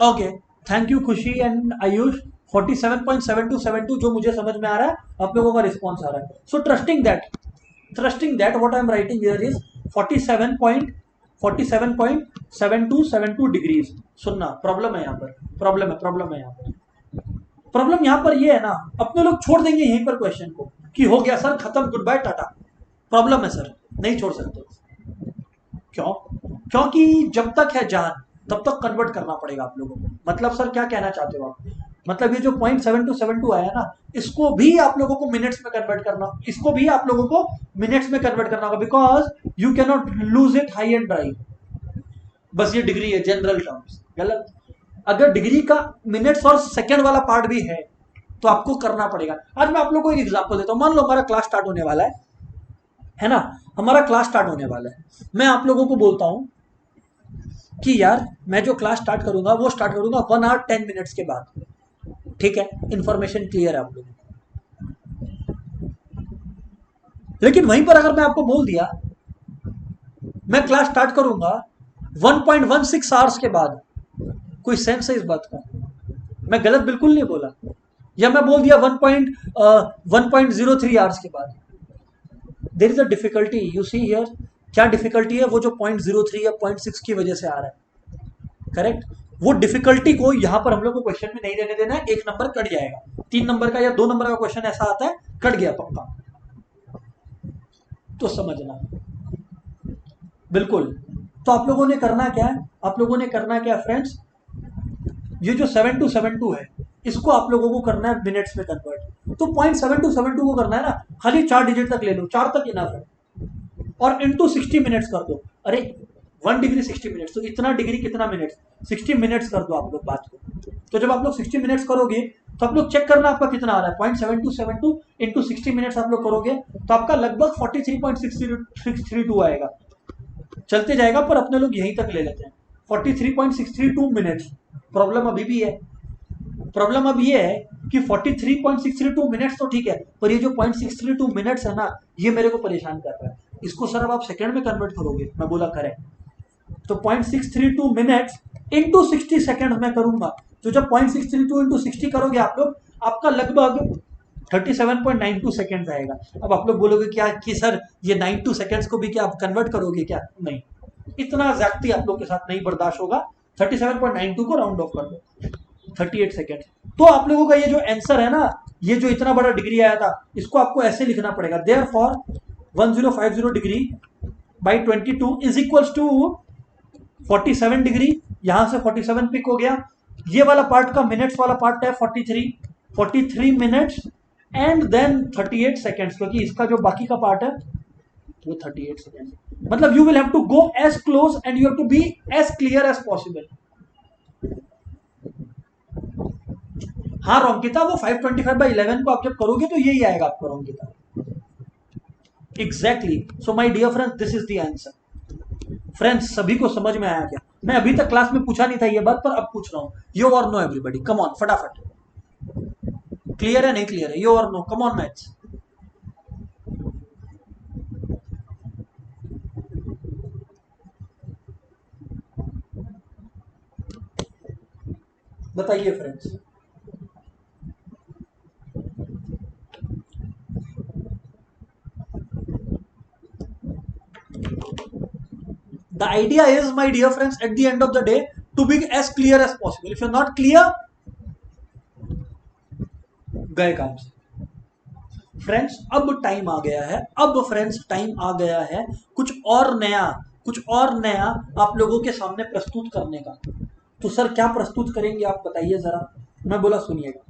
S1: Okay, thank you खुशी एंड आयुष. 47.7272 जो मुझे समझ में आ रहा है, आप लोगों का रिस्पॉन्स आ रहा है. So trusting that what I am writing here is 47.7272 degrees. सुनना, प्रॉब्लम है यहाँ पर, प्रॉब्लम है यहाँ पर. प्रॉब्लम यहाँ पर ये है ना, अपने लोग छोड़ देंगे यहीं पर क्वेश्चन को कि हो गया सर, खत्म, गुड बाय, टाटा. प्रॉब्लम है सर, नहीं छोड़ सकते. क्यों? क्योंकि जब तक है जान तब तक कन्वर्ट करना पड़ेगा आप लोगों को. मतलब सर क्या कहना चाहते हो आप? मतलब ये जो 0.7272 आया ना, इसको भी आप लोगों को मिनट्स में कन्वर्ट करना, इसको भी आप लोगों को मिनट्स में कन्वर्ट करना होगा, because you can not lose it high and dry. बस ये डिग्री है, जनरल टर्म्स. गलत. अगर डिग्री का मिनट्स और सेकंड वाला पार्ट भी है तो आपको करना पड़ेगा. आज मैं आप लोगों को एक एग्जांपल देता हूं. मान लो हमारा क्लास स्टार्ट होने वाला है ना, हमारा क्लास स्टार्ट होने वाला है. मैं आप लोगों को बोलता हूं कि यार मैं जो क्लास स्टार्ट करूंगा वो स्टार्ट करूंगा 1 आवर 10 मिनट्स के बाद. ठीक है, इंफॉर्मेशन क्लियर है आप लोगों को. लेकिन वहीं पर अगर मैं आपको बोल दिया मैं क्लास स्टार्ट करूंगा 1.16 आवर्स के बाद, कोई सेंस है इस बात का? मैं गलत बिल्कुल नहीं बोला. या मैं बोल दिया 1.03 आवर्स के बाद. There is a difficulty, you see here. क्या डिफिकल्टी है? वो जो 0.03 या 0.6 की वजह से आ रहा है. करेक्ट. वो डिफिकल्टी को यहां पर हम लोग को क्वेश्चन में नहीं रहने देना है. 1 नंबर कट जाएगा. 3 नंबर का या 2 नंबर का क्वेश्चन ऐसा आता है, कट गया पक्का. तो समझना बिल्कुल. तो आप लोगों ने करना क्या है? आप लोगों ने करना क्या फ्रेंड्स? ये जो 7272 है इसको आप लोगों को करना है मिनट्स में कन्वर्ट. तो 0.7272 को करना है ना, खाली 4 डिजिट तक ले लो, 4 तक इनफ है, और इंटू 60 मिनट्स कर दो. अरे 1 डिग्री 60 मिनट्स, तो इतना डिग्री कितना मिनट्स, 60 मिनट्स कर दो आप लोग बात को. तो जब आप लोग 60 मिनट्स करोगे तो आप लोग चेक करना आपका कितना आ रहा है. 0.7272 इंटू 60 मिनट्स आप लोग करोगे तो आपका लगभग 43.632 आएगा. चलते जाएगा पर अपने लोग यहीं तक ले लेते हैं. 43.632 मिनट्स. प्रॉब्लम अभी भी है. प्रॉब्लम अब ये है कि 43.632 मिनट्स तो ठीक है, पर ये जो 0.632 मिनट्स है ना, ये मेरे को परेशान कर रहा है. इसको सर अब आप सेकंड में कन्वर्ट करोगे? मैं बोला करें. तो 0.632 मिनट्स इंटू 60 सेकंड में करूंगा. तो जब 0.632 इंटू 60 करोगे आप लोग, आपका लगभग 37.92 सेकंड आएगा. अब आप लोग बोलोगे क्या कि सर ये 92 सेकंड्स को भी क्या आप कन्वर्ट करोगे क्या? नहीं, इतना ज्यादती आप लोग के साथ नहीं बर्दाश्त होगा. 37.92 को राउंड ऑफ कर दो, 38 सेकंड. तो आप लोगों का ये जो आंसर है ना, ये जो इतना बड़ा डिग्री आया था, इसको आपको ऐसे लिखना पड़ेगा. Therefore 1050 degree by 22 is equals to 47 degree. यहां से 47 पिक हो गया. ये वाला पार्ट का मिनट्स वाला पार्ट है 43 मिनट्स एंड देन 38 सेकेंड्स, क्योंकि इसका जो बाकी का पार्ट है वो 38 सेकेंड. मतलब you will have to go as close and you have to be as clear as possible. हाँ रोंकिता, वो 525/11 को आप जब करोगे तो यही आएगा आपको Ronkita. Exactly. So my dear friends, this is the answer. Friends सभी को समझ में आया क्या? मैं अभी तक क्लास में पूछा नहीं था ये बात, पर अब पूछ रहा हूं. यो और नो एवरीबॉडी, कम ऑन फटाफट. क्लियर है नहीं क्लियर है? यो और नो, कम ऑन मैथ्स. बताइए friends. The idea is, my dear friends, at the end of the day, to be as clear as possible. If you're not clear, गए काम से. Friends अब टाइम आ गया है, अब फ्रेंड्स टाइम आ गया है कुछ और नया आप लोगों के सामने प्रस्तुत करने का. तो सर क्या प्रस्तुत करेंगे आप बताइए जरा. मैं बोला सुनिएगा,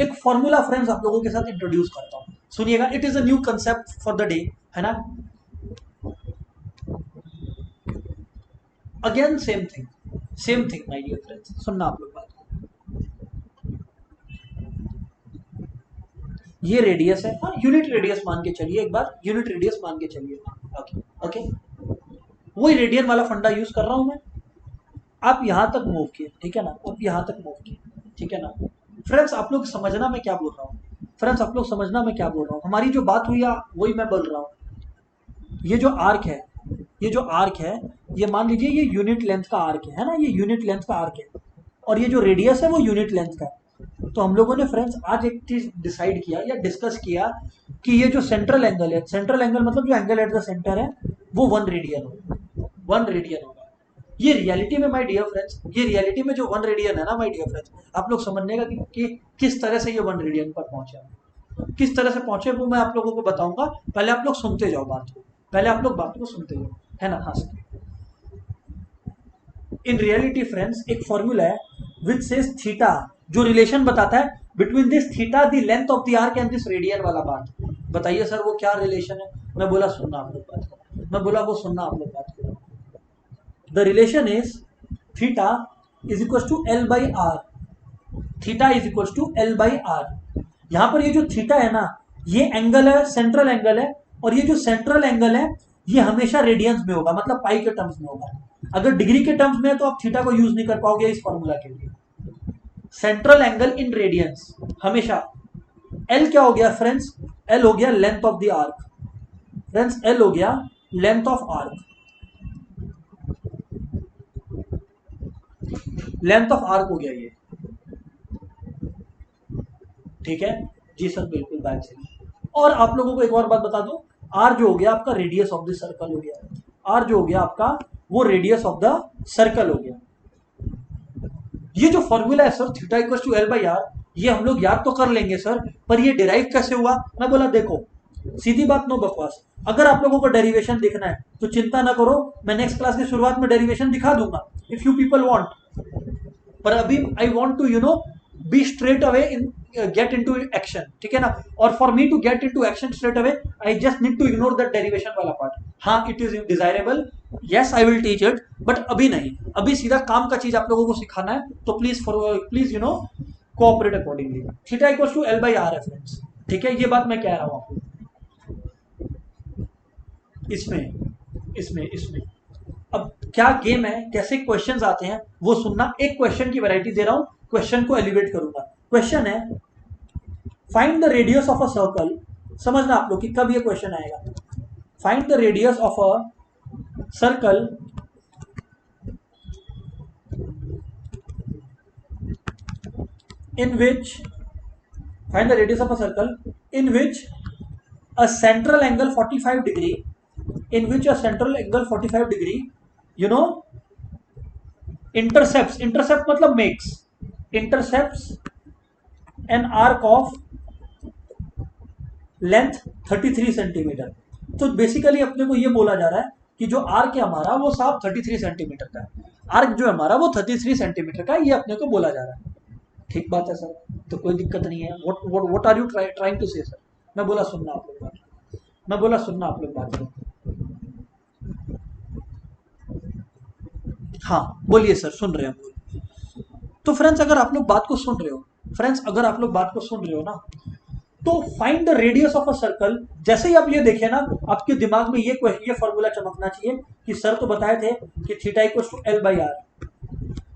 S1: एक फॉर्मूला फ्रेंड्स आप लोगों के साथ इंट्रोड्यूस करता हूं. सुनिएगा, it is a new concept for the day, है ना. Again same thing my dear friends. सुनना आप लोग बात. ये रेडियस है, हाँ यूनिट रेडियस मान के चलिए, एक बार यूनिट रेडियस मान के चलिए. ओके, वही रेडियन वाला फंडा यूज कर रहा हूं मैं. आप यहां तक मूव किए, ठीक है ना, आप यहां तक मूव किए, ठीक है ना। फ्रेंड्स आप लोग समझना मैं क्या बोल रहा हूँ, फ्रेंड्स आप लोग समझना मैं क्या बोल रहा हूँ, हमारी जो बात हुई है वही मैं बोल रहा हूँ। ये जो आर्क है, ये जो आर्क है, ये मान लीजिए ये यूनिट लेंथ का आर्क है ना, ये यूनिट लेंथ का आर्क है, और ये जो रेडियस है वो यूनिट लेंथ का है। तो हम लोगों ने फ्रेंड्स आज एक चीज डिसाइड किया या डिस्कस किया कि ये जो सेंट्रल एंगल है, सेंट्रल एंगल मतलब जो एंगल एट द सेंटर है, वो 1 रेडियन होगा, 1 रेडियन होगा। ये रियलिटी में माय डियर फ्रेंड्स, ये रियलिटी में जो 1 रेडियन है ना माय डियर फ्रेंड्स, आप लोग समझने का कि किस तरह से ये 1 रेडियन पर पहुंचा, किस तरह से पहुंचे वो मैं आप लोगों को बताऊंगा। पहले आप लोग सुनते जाओ बात को, पहले आप लोग बात को सुनते जाओ, है ना। हाँ सर, इन रियलिटी फ्रेंड्स एक फॉर्मूला है विच सेज थीटा, जो रिलेशन बताता है between this theta the length of the arc and this radian वाला बात। बताइए सर वो क्या रिलेशन है। मैं बोला सुनना आप लोग बात को, मैं बोला वो सुनना आप लोग बात को। The relation is theta is equal to L by R, theta is equal to L by R. यहां पर ये जो थीटा है ना, ये एंगल है, सेंट्रल एंगल है, और ये जो सेंट्रल एंगल है ये हमेशा रेडियंस में होगा, मतलब पाई के टर्म्स में होगा। अगर डिग्री के टर्म्स में है तो आप थीटा को यूज नहीं कर पाओगे इस फॉर्मूला के लिए। सेंट्रल एंगल इन रेडियंस हमेशा। एल क्या हो गया फ्रेंड्स, एल हो गया length of the arc, friends L हो गया length of arc, length of arc हो गया ये, ठीक है जी सर, बिल्कुल बात सही। और आप लोगों को एक और बात बता दूं, आर जो हो गया आपका रेडियस ऑफ द सर्कल हो गया, आर जो हो गया आपका वो रेडियस ऑफ द सर्कल हो गया। ये जो फॉर्मूला है sir theta equal to L by R, ये हम लोग याद तो कर लेंगे सर, पर ये डिराइव कैसे हुआ। मैं बोला देखो सीधी बात, नो बकवास। अगर आप लोगों को डेरिवेशन देखना है तो चिंता ना करो, मैं नेक्स्ट क्लास की शुरुआत में डेरिवेशन दिखा दूंगा इफ यू पीपल वांट। पर अभी I want to be straight away in get into action, ठीक है ना। और for me to get into action straight away I just need to ignore that derivation वाला पार्ट। हाँ it is desirable, yes I will teach it, but अभी नहीं, अभी सीधा काम का चीज आप लोगों को सिखाना है। तो please cooperate accordingly. Theta equals to L by R है फ्रेंड्स, ठीक है, ये बात मैं कह रहा हूं आपको। इसमें इसमें इसमें अब क्या गेम है, कैसे क्वेश्चंस आते हैं वो सुनना। एक क्वेश्चन की वैरायटी दे रहा हूं, क्वेश्चन को एलिवेट करूंगा। क्वेश्चन है find the radius of a circle, समझना आप लोग कि कब ये क्वेश्चन आएगा। Find the radius of a circle in which, find the radius of a circle in which a central angle 45 degree, in which a central angle 45 degree intercepts, intercept मतलब makes, intercepts an arc of length 33 centimetre. तो basically अपने को ये बोला जा रहा है कि जो आर्क है हमारा वो साफ 33 सेंटीमीटर का है, आर्क जो हमारा वो 33 सेंटीमीटर का है, ये अपने को बोला जा रहा है। ठीक बात है सर, तो कोई दिक्कत नहीं है। What are you trying to say sir. मैं बोला सुनना आप लोग बात, मैं बोला सुनना आप लोग बात करो। हाँ बोलिए सर, सुन रहे हैं। तो फ्रेंड्स अगर आप लोग बात को सुन रहे हो, फ्रेंड्स अगर आप लोग बात को सुन रहे हो ना, तो find the radius of a circle. जैसे ही आप ये देखे ना, आपके दिमाग में ये फॉर्मूला चमकना चाहिए कि सर तो बताए थे कि theta equals to L by R.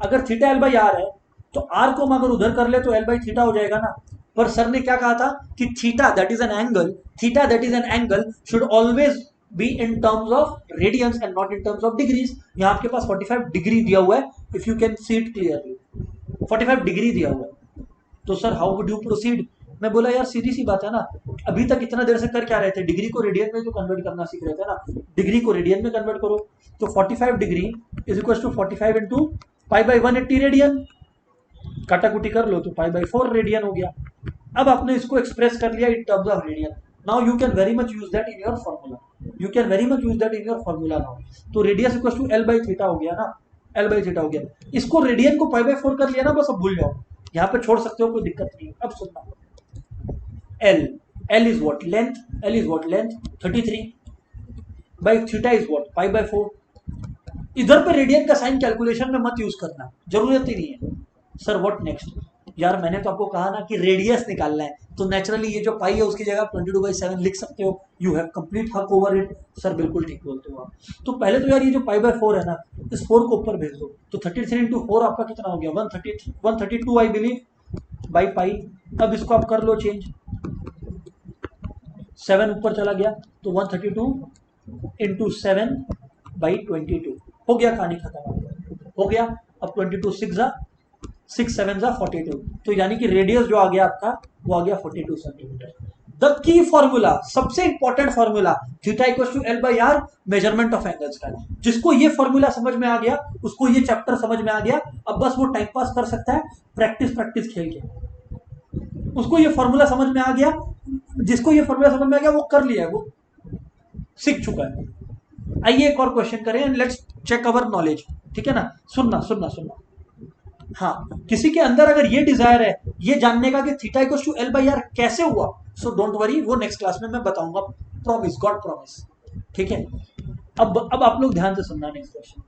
S1: अगर थीटा एल बाई आर है तो आर को हम अगर उधर कर ले तो एल बाई थीटा हो जाएगा ना। पर सर ने क्या कहा था कि theta that is an angle, theta that is an angle should always be in terms of radians and not in terms of degrees. यहाँ आपके पास 45 डिग्री दिया हुआ है, if you can see it clearly, 45 degree दिया हुआ है। तो sir how would you proceed. मैं बोला यार सीधी सी बात है ना, अभी तक इतना देर से कर क्या रहे थे, डिग्री को रेडियन में जो कन्वर्ट करना सीख रहे थे ना, डिग्री को रेडियन में कन्वर्ट करो। तो 45 degree is equal to 45 into pi by 180 radian, काटाकुटी कर लो तो पाई बाई 4 रेडियन हो गया। अब आपने इसको एक्सप्रेस कर लिया in terms of radian. Now you can very much use that in your formula, you can very much use that in your formula now. तो radius equal to L by theta हो गया ना, L by theta हो गया। इसको radian को pi by 4 कर लिया ना, बस अब भूल जाओ, यहाँ पे छोड़ सकते हो, कोई दिक्कत नहीं। अब सुनना, L, L is what length, L is what length 33 by theta is what pi by 4। इधर पे रेडियन का साइन कैलकुलेशन में मत यूज करना, जरूरत ही नहीं है। सर व्हाट नेक्स्ट, यार मैंने तो आपको कहा ना कि रेडियस निकालना है, तो नेचुरली ये जो पाई है उसकी जगह 22/7 लिख सकते हो, यू हैव कंप्लीट हक ओवर इट। सर बिल्कुल ठीक बोलते हो आप। तो पहले तो यार ये जो पाई/4 है ना, इस 4 को ऊपर भेज दो, तो 33 इंटू 4 आपका कितना हो गया, 132 आई बिलीव बाई पाई। अब इसको आप कर लो चेंज, 7 ऊपर चला गया, तो 132 इंटू 7/22 हो गया, कहानी खत्म हो गया। अब 22 6 7 42, तो यानी कि रेडियस जो आ गया आपका वो आ गया 42 सेंटीमीटर। द की फॉर्मूला, सबसे important formula, theta equals to L by R, measurement of angles का। जिसको ये फॉर्मूला समझ में आ गया उसको ये चैप्टर समझ में आ गया। अब बस वो टाइम पास कर सकता है प्रैक्टिस प्रैक्टिस खेल के। उसको ये फॉर्मूला समझ में आ गया, जिसको ये फॉर्मूला समझ में आ गया वो कर लिया है, वो सीख चुका है। आइए एक और क्वेश्चन करें and let's check our knowledge, ठीक है ना। सुनना सुनना सुनना, हाँ किसी के अंदर अगर ये डिजायर है ये जानने का कि theta equals to L by R कैसे हुआ, सो डोंट वरी, वो नेक्स्ट क्लास में मैं बताऊंगा, प्रॉमिस, गॉड प्रॉमिस, ठीक है। अब आप लोग ध्यान से सुनना नेक्स्ट क्वेश्चन।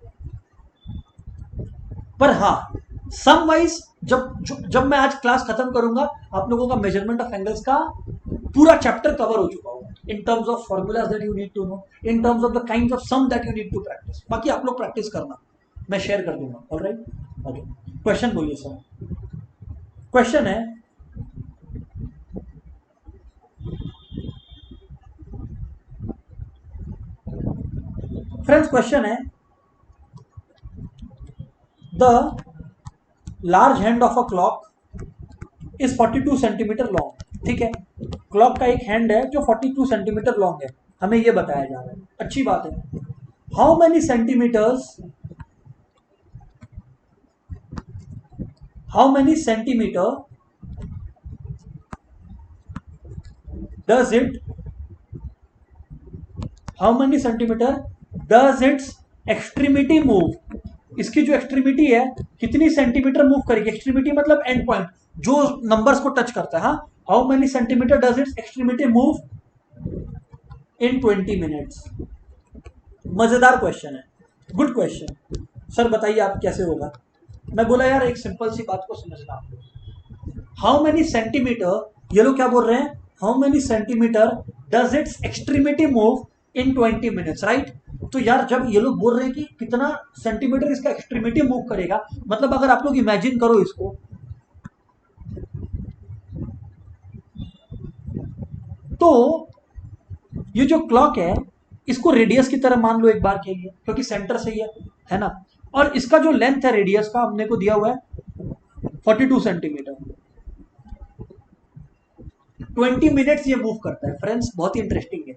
S1: पर हाँ सम वाइज जब मैं आज क्लास खत्म करूंगा आप लोगों का मेजरमेंट ऑफ एंगल्स का पूरा चैप्टर कवर हो चुका होगा, in terms of formulas that you need to know, in terms of the kind of sum that you need to practice. बाकी आप लोग प्रैक्टिस करना, मैं शेयर कर दूंगा, ऑलराइट। ओके, क्वेश्चन बोलिए सर। क्वेश्चन है, फ्रेंड्स क्वेश्चन है, the large hand of a clock is 42 centimetre long, ठीक है। क्लॉक का एक हैंड है जो 42 सेंटीमीटर लॉन्ग है, हमें ये बताया जा रहा है, अच्छी बात है। How many centimetres, how many centimetre does it, how many centimetre does its extremity move, इसकी जो एक्सट्रीमिटी है कितनी सेंटीमीटर मूव करेगी, एक्सट्रीमिटी मतलब एंड पॉइंट जो नंबर्स को टच करता है। हाँ, how many centimetre does its extremity move in 20 minutes. मजेदार क्वेश्चन है, गुड क्वेश्चन। सर बताइए आप कैसे होगा। मैं बोला यार एक सिंपल सी बात को समझना आप लोग, हाउ मेनी सेंटीमीटर, ये लोग क्या बोल रहे हैं, how many centimetre does its extremity move in 20 minutes, right. तो यार जब ये लोग बोल रहे हैं कि कितना सेंटीमीटर इसका एक्सट्रीमिटी मूव करेगा, मतलब अगर आप लोग इमेजिन करो इसको, तो ये जो क्लॉक है इसको रेडियस की तरह मान लो एक बार के लिए, क्योंकि सेंटर से ही है ना। और इसका जो लेंथ है रेडियस का हमने को दिया हुआ है 42 सेंटीमीटर। 20 मिनट्स ये मूव करता है फ्रेंड्स, बहुत ही इंटरेस्टिंग है।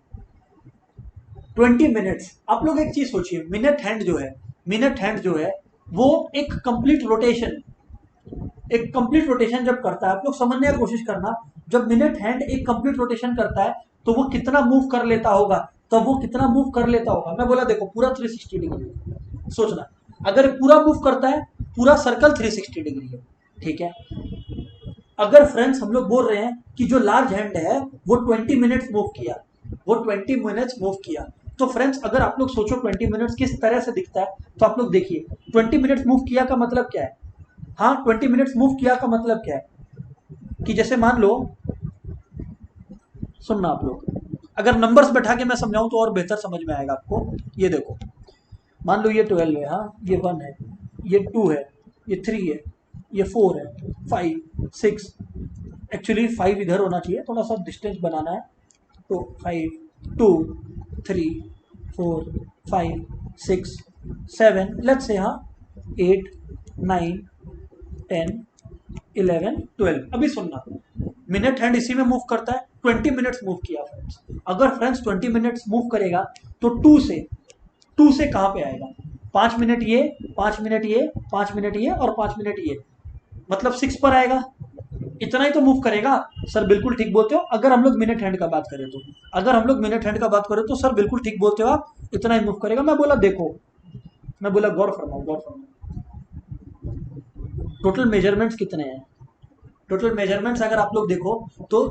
S1: 20 मिनट्स, आप लोग एक चीज सोचिए, मिनट हैंड जो है, मिनट हैंड जो है वो एक कंप्लीट रोटेशन, एक कंप्लीट रोटेशन जब करता है, आप लोग समझने की कोशिश करना, जब मिनट हैंड एक कंप्लीट रोटेशन करता है तो वो कितना मूव कर लेता होगा, तो वो कितना मूव कर लेता होगा। मैं बोला देखो पूरा 360 डिग्री सोचना, अगर पूरा मूव करता है, पूरा सर्कल 360 डिग्री है, ठीक है। अगर फ्रेंड्स हम लोग बोल रहे हैं कि जो लार्ज हैंड है वो 20 मिनट्स मूव किया, वो 20 मिनट्स मूव किया, तो फ्रेंड्स अगर आप लोग सोचो 20 मिनट्स किस तरह से दिखता है, तो आप लोग देखिए 20 मिनट्स मूव किया का मतलब क्या है। हाँ 20 मिनट्स मूव किया का मतलब क्या है कि जैसे मान लो, सुनना आप लोग, अगर नंबर्स बैठा के मैं समझाऊं तो और बेहतर समझ में आएगा आपको। ये देखो, मान लो ये 12 है, हाँ ये 1 है, ये 2 है, ये 3 है, ये 4 है, 5 6, एक्चुअली 5 इधर होना चाहिए, थोड़ा सा डिस्टेंस बनाना है, तो 5 2 3 4 5 6 7, लेट्स से हाँ 8 9 10 11 12। अभी सुनना, मिनट हैंड इसी में मूव करता है, 20 मिनट्स मूव किया फ्रेंड्स। अगर फ्रेंड्स 20 मिनट्स मूव करेगा तो 2 से कहां पे आएगा, 5 मिनट ये, 5 मिनट ये, 5 मिनट ये और 5 मिनट ये, मतलब 6 पर आएगा, इतना ही तो मूव करेगा। सर बिल्कुल ठीक बोलते हो, अगर हम लोग मिनट हैंड का बात करें तो, अगर हम लोग मिनट हैंड का बात करें तो सर बिल्कुल ठीक बोलते हो आप, इतना ही मूव करेगा। मैं बोला देखो, मैं बोला गौर फरमाओ, गौर फरमाओ, टोटल मेजरमेंट्स कितने हैं, टोटल मेजरमेंट्स अगर आप लोग देखो तो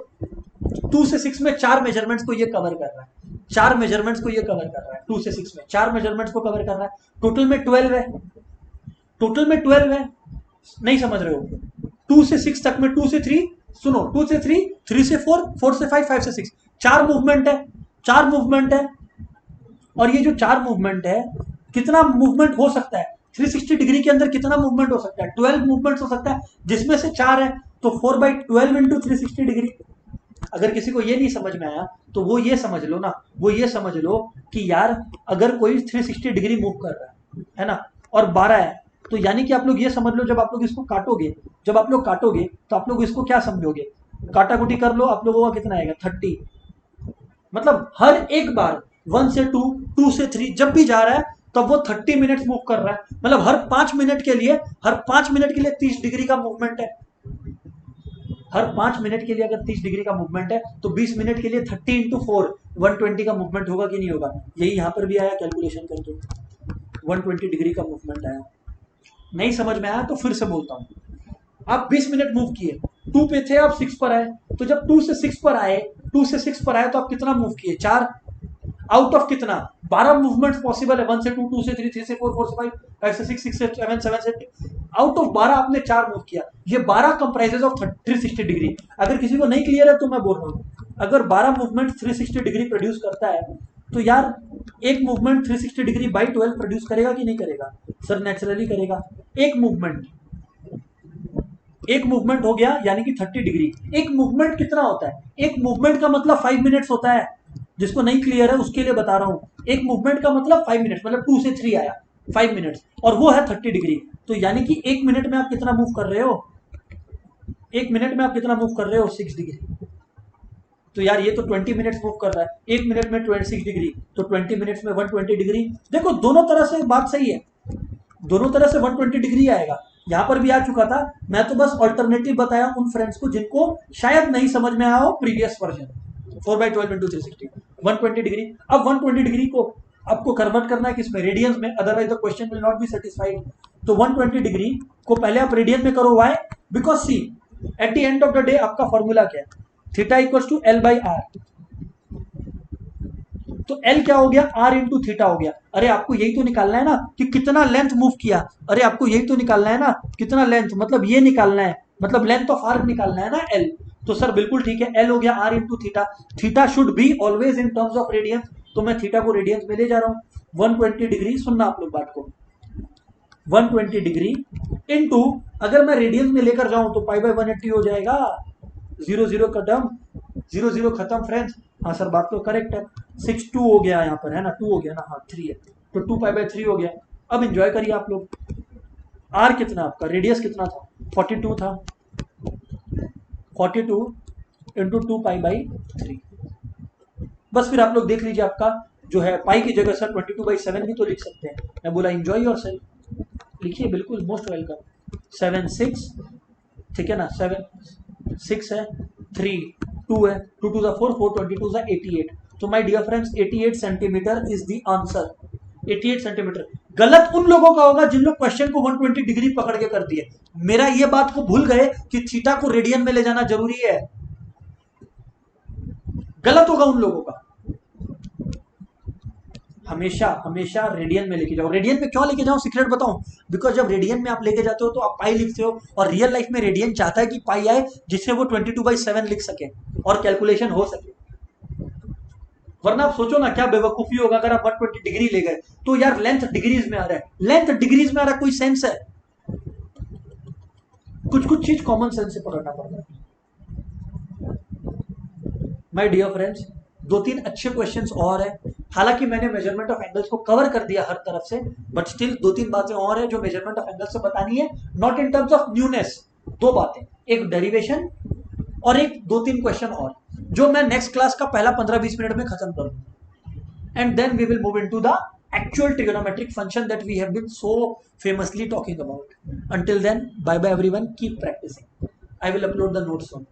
S1: 2 से 6 में 4 मेजरमेंट्स को ये कवर कर रहा है, 4 मेजरमेंट्स को ये कवर कर रहा है, 2 से 6 में 4 मेजरमेंट्स को कवर कर रहा है, टोटल में 12 है, टोटल में 12 है, नहीं समझ रहे हो, 2 से 6 तक में, 2 से 3, सुनो, 2 से 3, 3 से 4, 4 से 5, 5 से 6, 4 मूवमेंट है, 4 मूवमेंट है। और ये जो 4 मूवमेंट है, कितना मूवमेंट हो सकता है 360 डिग्री के अंदर? कितना मूवमेंट हो सकता है? 12 मूवमेंट हो सकता है, जिसमें से 4 है, तो 4/12 इंटू 360 डिग्री। अगर किसी को ये नहीं समझ में आया तो वो ये समझ लो ना, वो ये समझ लो कि यार अगर कोई 360 डिग्री मूव कर रहा है ना, और 12 है, तो यानी कि आप लोग ये समझ लो, जब आप लोग इसको काटोगे, जब आप लोग काटोगे तो आप लोग इसको क्या समझोगे, काटाकुटी कर लो, आप लोगों का कितना आएगा 30। मतलब हर एक बार 1 से 2, 2 से 3 जब भी जा रहा है तब वो 30 मिनट मूव कर रहा है। मतलब हर 5 मिनट के लिए, हर 5 मिनट के लिए 30 डिग्री का मूवमेंट है। हर 5 मिनट के लिए अगर 30 डिग्री का मूवमेंट है तो 20 मिनट के लिए 30 इंटू 4 120 का मूवमेंट होगा कि नहीं होगा? यही यहां पर भी आया कैलकुलेशन करके, 120 डिग्री का मूवमेंट आया। नहीं समझ में आया तो फिर से बोलता हूं। आप 20 मिनट मूव किए, 2 पे थे, आप 6 पर आए, तो जब 2 से 6 पर आए, 2 से 6 पर आए तो आप कितना मूव किए? 4। आउट ऑफ कितना? 12 मूवमेंट पॉसिबल है, 1 से 2, 2 से 3, 3 से 4, 4 से 5, 5 से 6, 6 से 7, 7 से 8। आउट ऑफ 12 आपने 4 मूव किया। ये 12 कंप्राइजेज ऑफ 360 डिग्री। अगर किसी को नहीं क्लियर है तो मैं बोल रहा हूं, अगर 12 मूवमेंट 360 डिग्री प्रोड्यूस करता है तो यार एक मूवमेंट 360 डिग्री बाई 12 प्रोड्यूस करेगा कि नहीं करेगा? सर नेचुरली करेगा। एक मूवमेंट, एक मूवमेंट हो गया यानी कि 30 डिग्री। एक मूवमेंट कितना होता है? एक मूवमेंट का मतलब 5 मिनट्स होता है। जिसको नहीं क्लियर है उसके लिए बता रहा हूं, एक मूवमेंट का मतलब 5 मिनट्स, मतलब 2 से 3 आया 5 मिनट्स, और वो है 30 डिग्री। तो यानी कि एक मिनट में आप कितना मूव कर रहे हो? एक मिनट में आप कितना मूव कर रहे हो? 6 डिग्री। तो यार ये तो 20 मिनट्स मूव कर रहा है, एक मिनट में 26 डिग्री, तो 20 मिनट्स में 120 डिग्री। देखो दोनों तरह से बात सही है, दोनों तरह से 120 डिग्री आएगा। यहां पर भी आ चुका था, मैं तो बस ऑल्टरनेटिव बताया उन फ्रेंड्स को जिनको शायद नहीं समझ में आया हो प्रीवियस वर्जन। 4/12 into 360, 120 degree. अब 120 डिग्री को आपको कन्वर्ट करना है किसमें? रेडियंस में, otherwise the question will not be satisfied. तो 120 डिग्री को पहले आप रेडियन में करो। Why? Because see at the end of the day आपका फॉर्मूला क्या है? Theta equals to L by R. तो L क्या हो गया? R इंटू थीटा हो गया। अरे आपको यही तो निकालना है ना कि कितना लेंथ मूव किया। अरे आपको यही तो निकालना है ना कितना लेंथ, मतलब ये निकालना है, मतलब लेंथ ऑफ आर्क निकालना है ना L। तो सर बिल्कुल ठीक है, L हो गया R into theta. Theta should be always in terms of radians, तो मैं थीटा को रेडियंस में ले जा रहा हूं। 120 डिग्री, सुनना आप लोग बात को, 120 डिग्री इंटू, अगर मैं रेडियंस में लेकर जाऊं तो π/180 हो जाएगा। 0 0 खत्म, 0 0 खत्म फ्रेंड्स। हाँ सर बात तो करेक्ट है। 6 2 हो गया यहाँ पर, है ना? 2 हो गया ना? हाँ 3 है, तो 2π/3 हो गया। अब एंजॉय करिए आप लोग। आर कितना आपका, रेडियस कितना था? 42 था, 42 इंटू 2π/3। बस फिर आप लोग देख लीजिए, आपका जो है पाई की जगह सर 22/7 भी तो लिख सकते हैं। मैं बोला एंजॉय योर सेल्फ, लिखिए, बिल्कुल मोस्ट वेलकम। 7 6, ठीक है ना? 7 6 है, 3 2 है, 2 2 4, 4 22 88। तो my dear friends 88 centimetre is the answer. 88 centimetre. गलत उन लोगों का होगा जिन लोग क्वेश्चन को 120 डिग्री पकड़ के कर दिए। मेरा ये बात को भूल गए कि थीटा को रेडियन में ले जाना जरूरी है। गलत होगा उन लोगों का। हमेशा हमेशा रेडियन में लेके जाओ। रेडियन में क्यों लेके जाओ, सीक्रेट बताऊं? बिकॉज जब रेडियन में आप लेके जाते हो तो आप पाई लिखते हो, और रियल लाइफ में रेडियन चाहता है कि पाई आए जिससे वो 22/7 लिख सके और कैलकुलेशन हो सके। वरना आप सोचो ना क्या बेवकूफी होगा अगर आप 120 डिग्री ले गए तो। यार लेंथ डिग्रीज में आ रहा है, लेंथ डिग्रीज में आ रहा है, कोई सेंस है? कुछ कुछ चीज कॉमन सेंस से पकड़ना पड़ता है। माय डियर फ्रेंड्स 2-3 अच्छे क्वेश्चंस और है। हालांकि मैंने मेजरमेंट ऑफ एंगल्स को कवर कर दिया हर तरफ से, बट स्टिल 2-3 बातें और है जो मेजरमेंट ऑफ एंगल्स से बतानी है, not in terms of newness. 2 बातें, एक डेरिवेशन और एक 2-3 क्वेश्चन और, जो मैं नेक्स्ट क्लास का पहला 15-20 मिनट में खत्म करूंगा। And then we will move into the actual trigonometric function that we have been so famously talking about. Until then, bye bye everyone, keep practicing. I will upload the notes soon.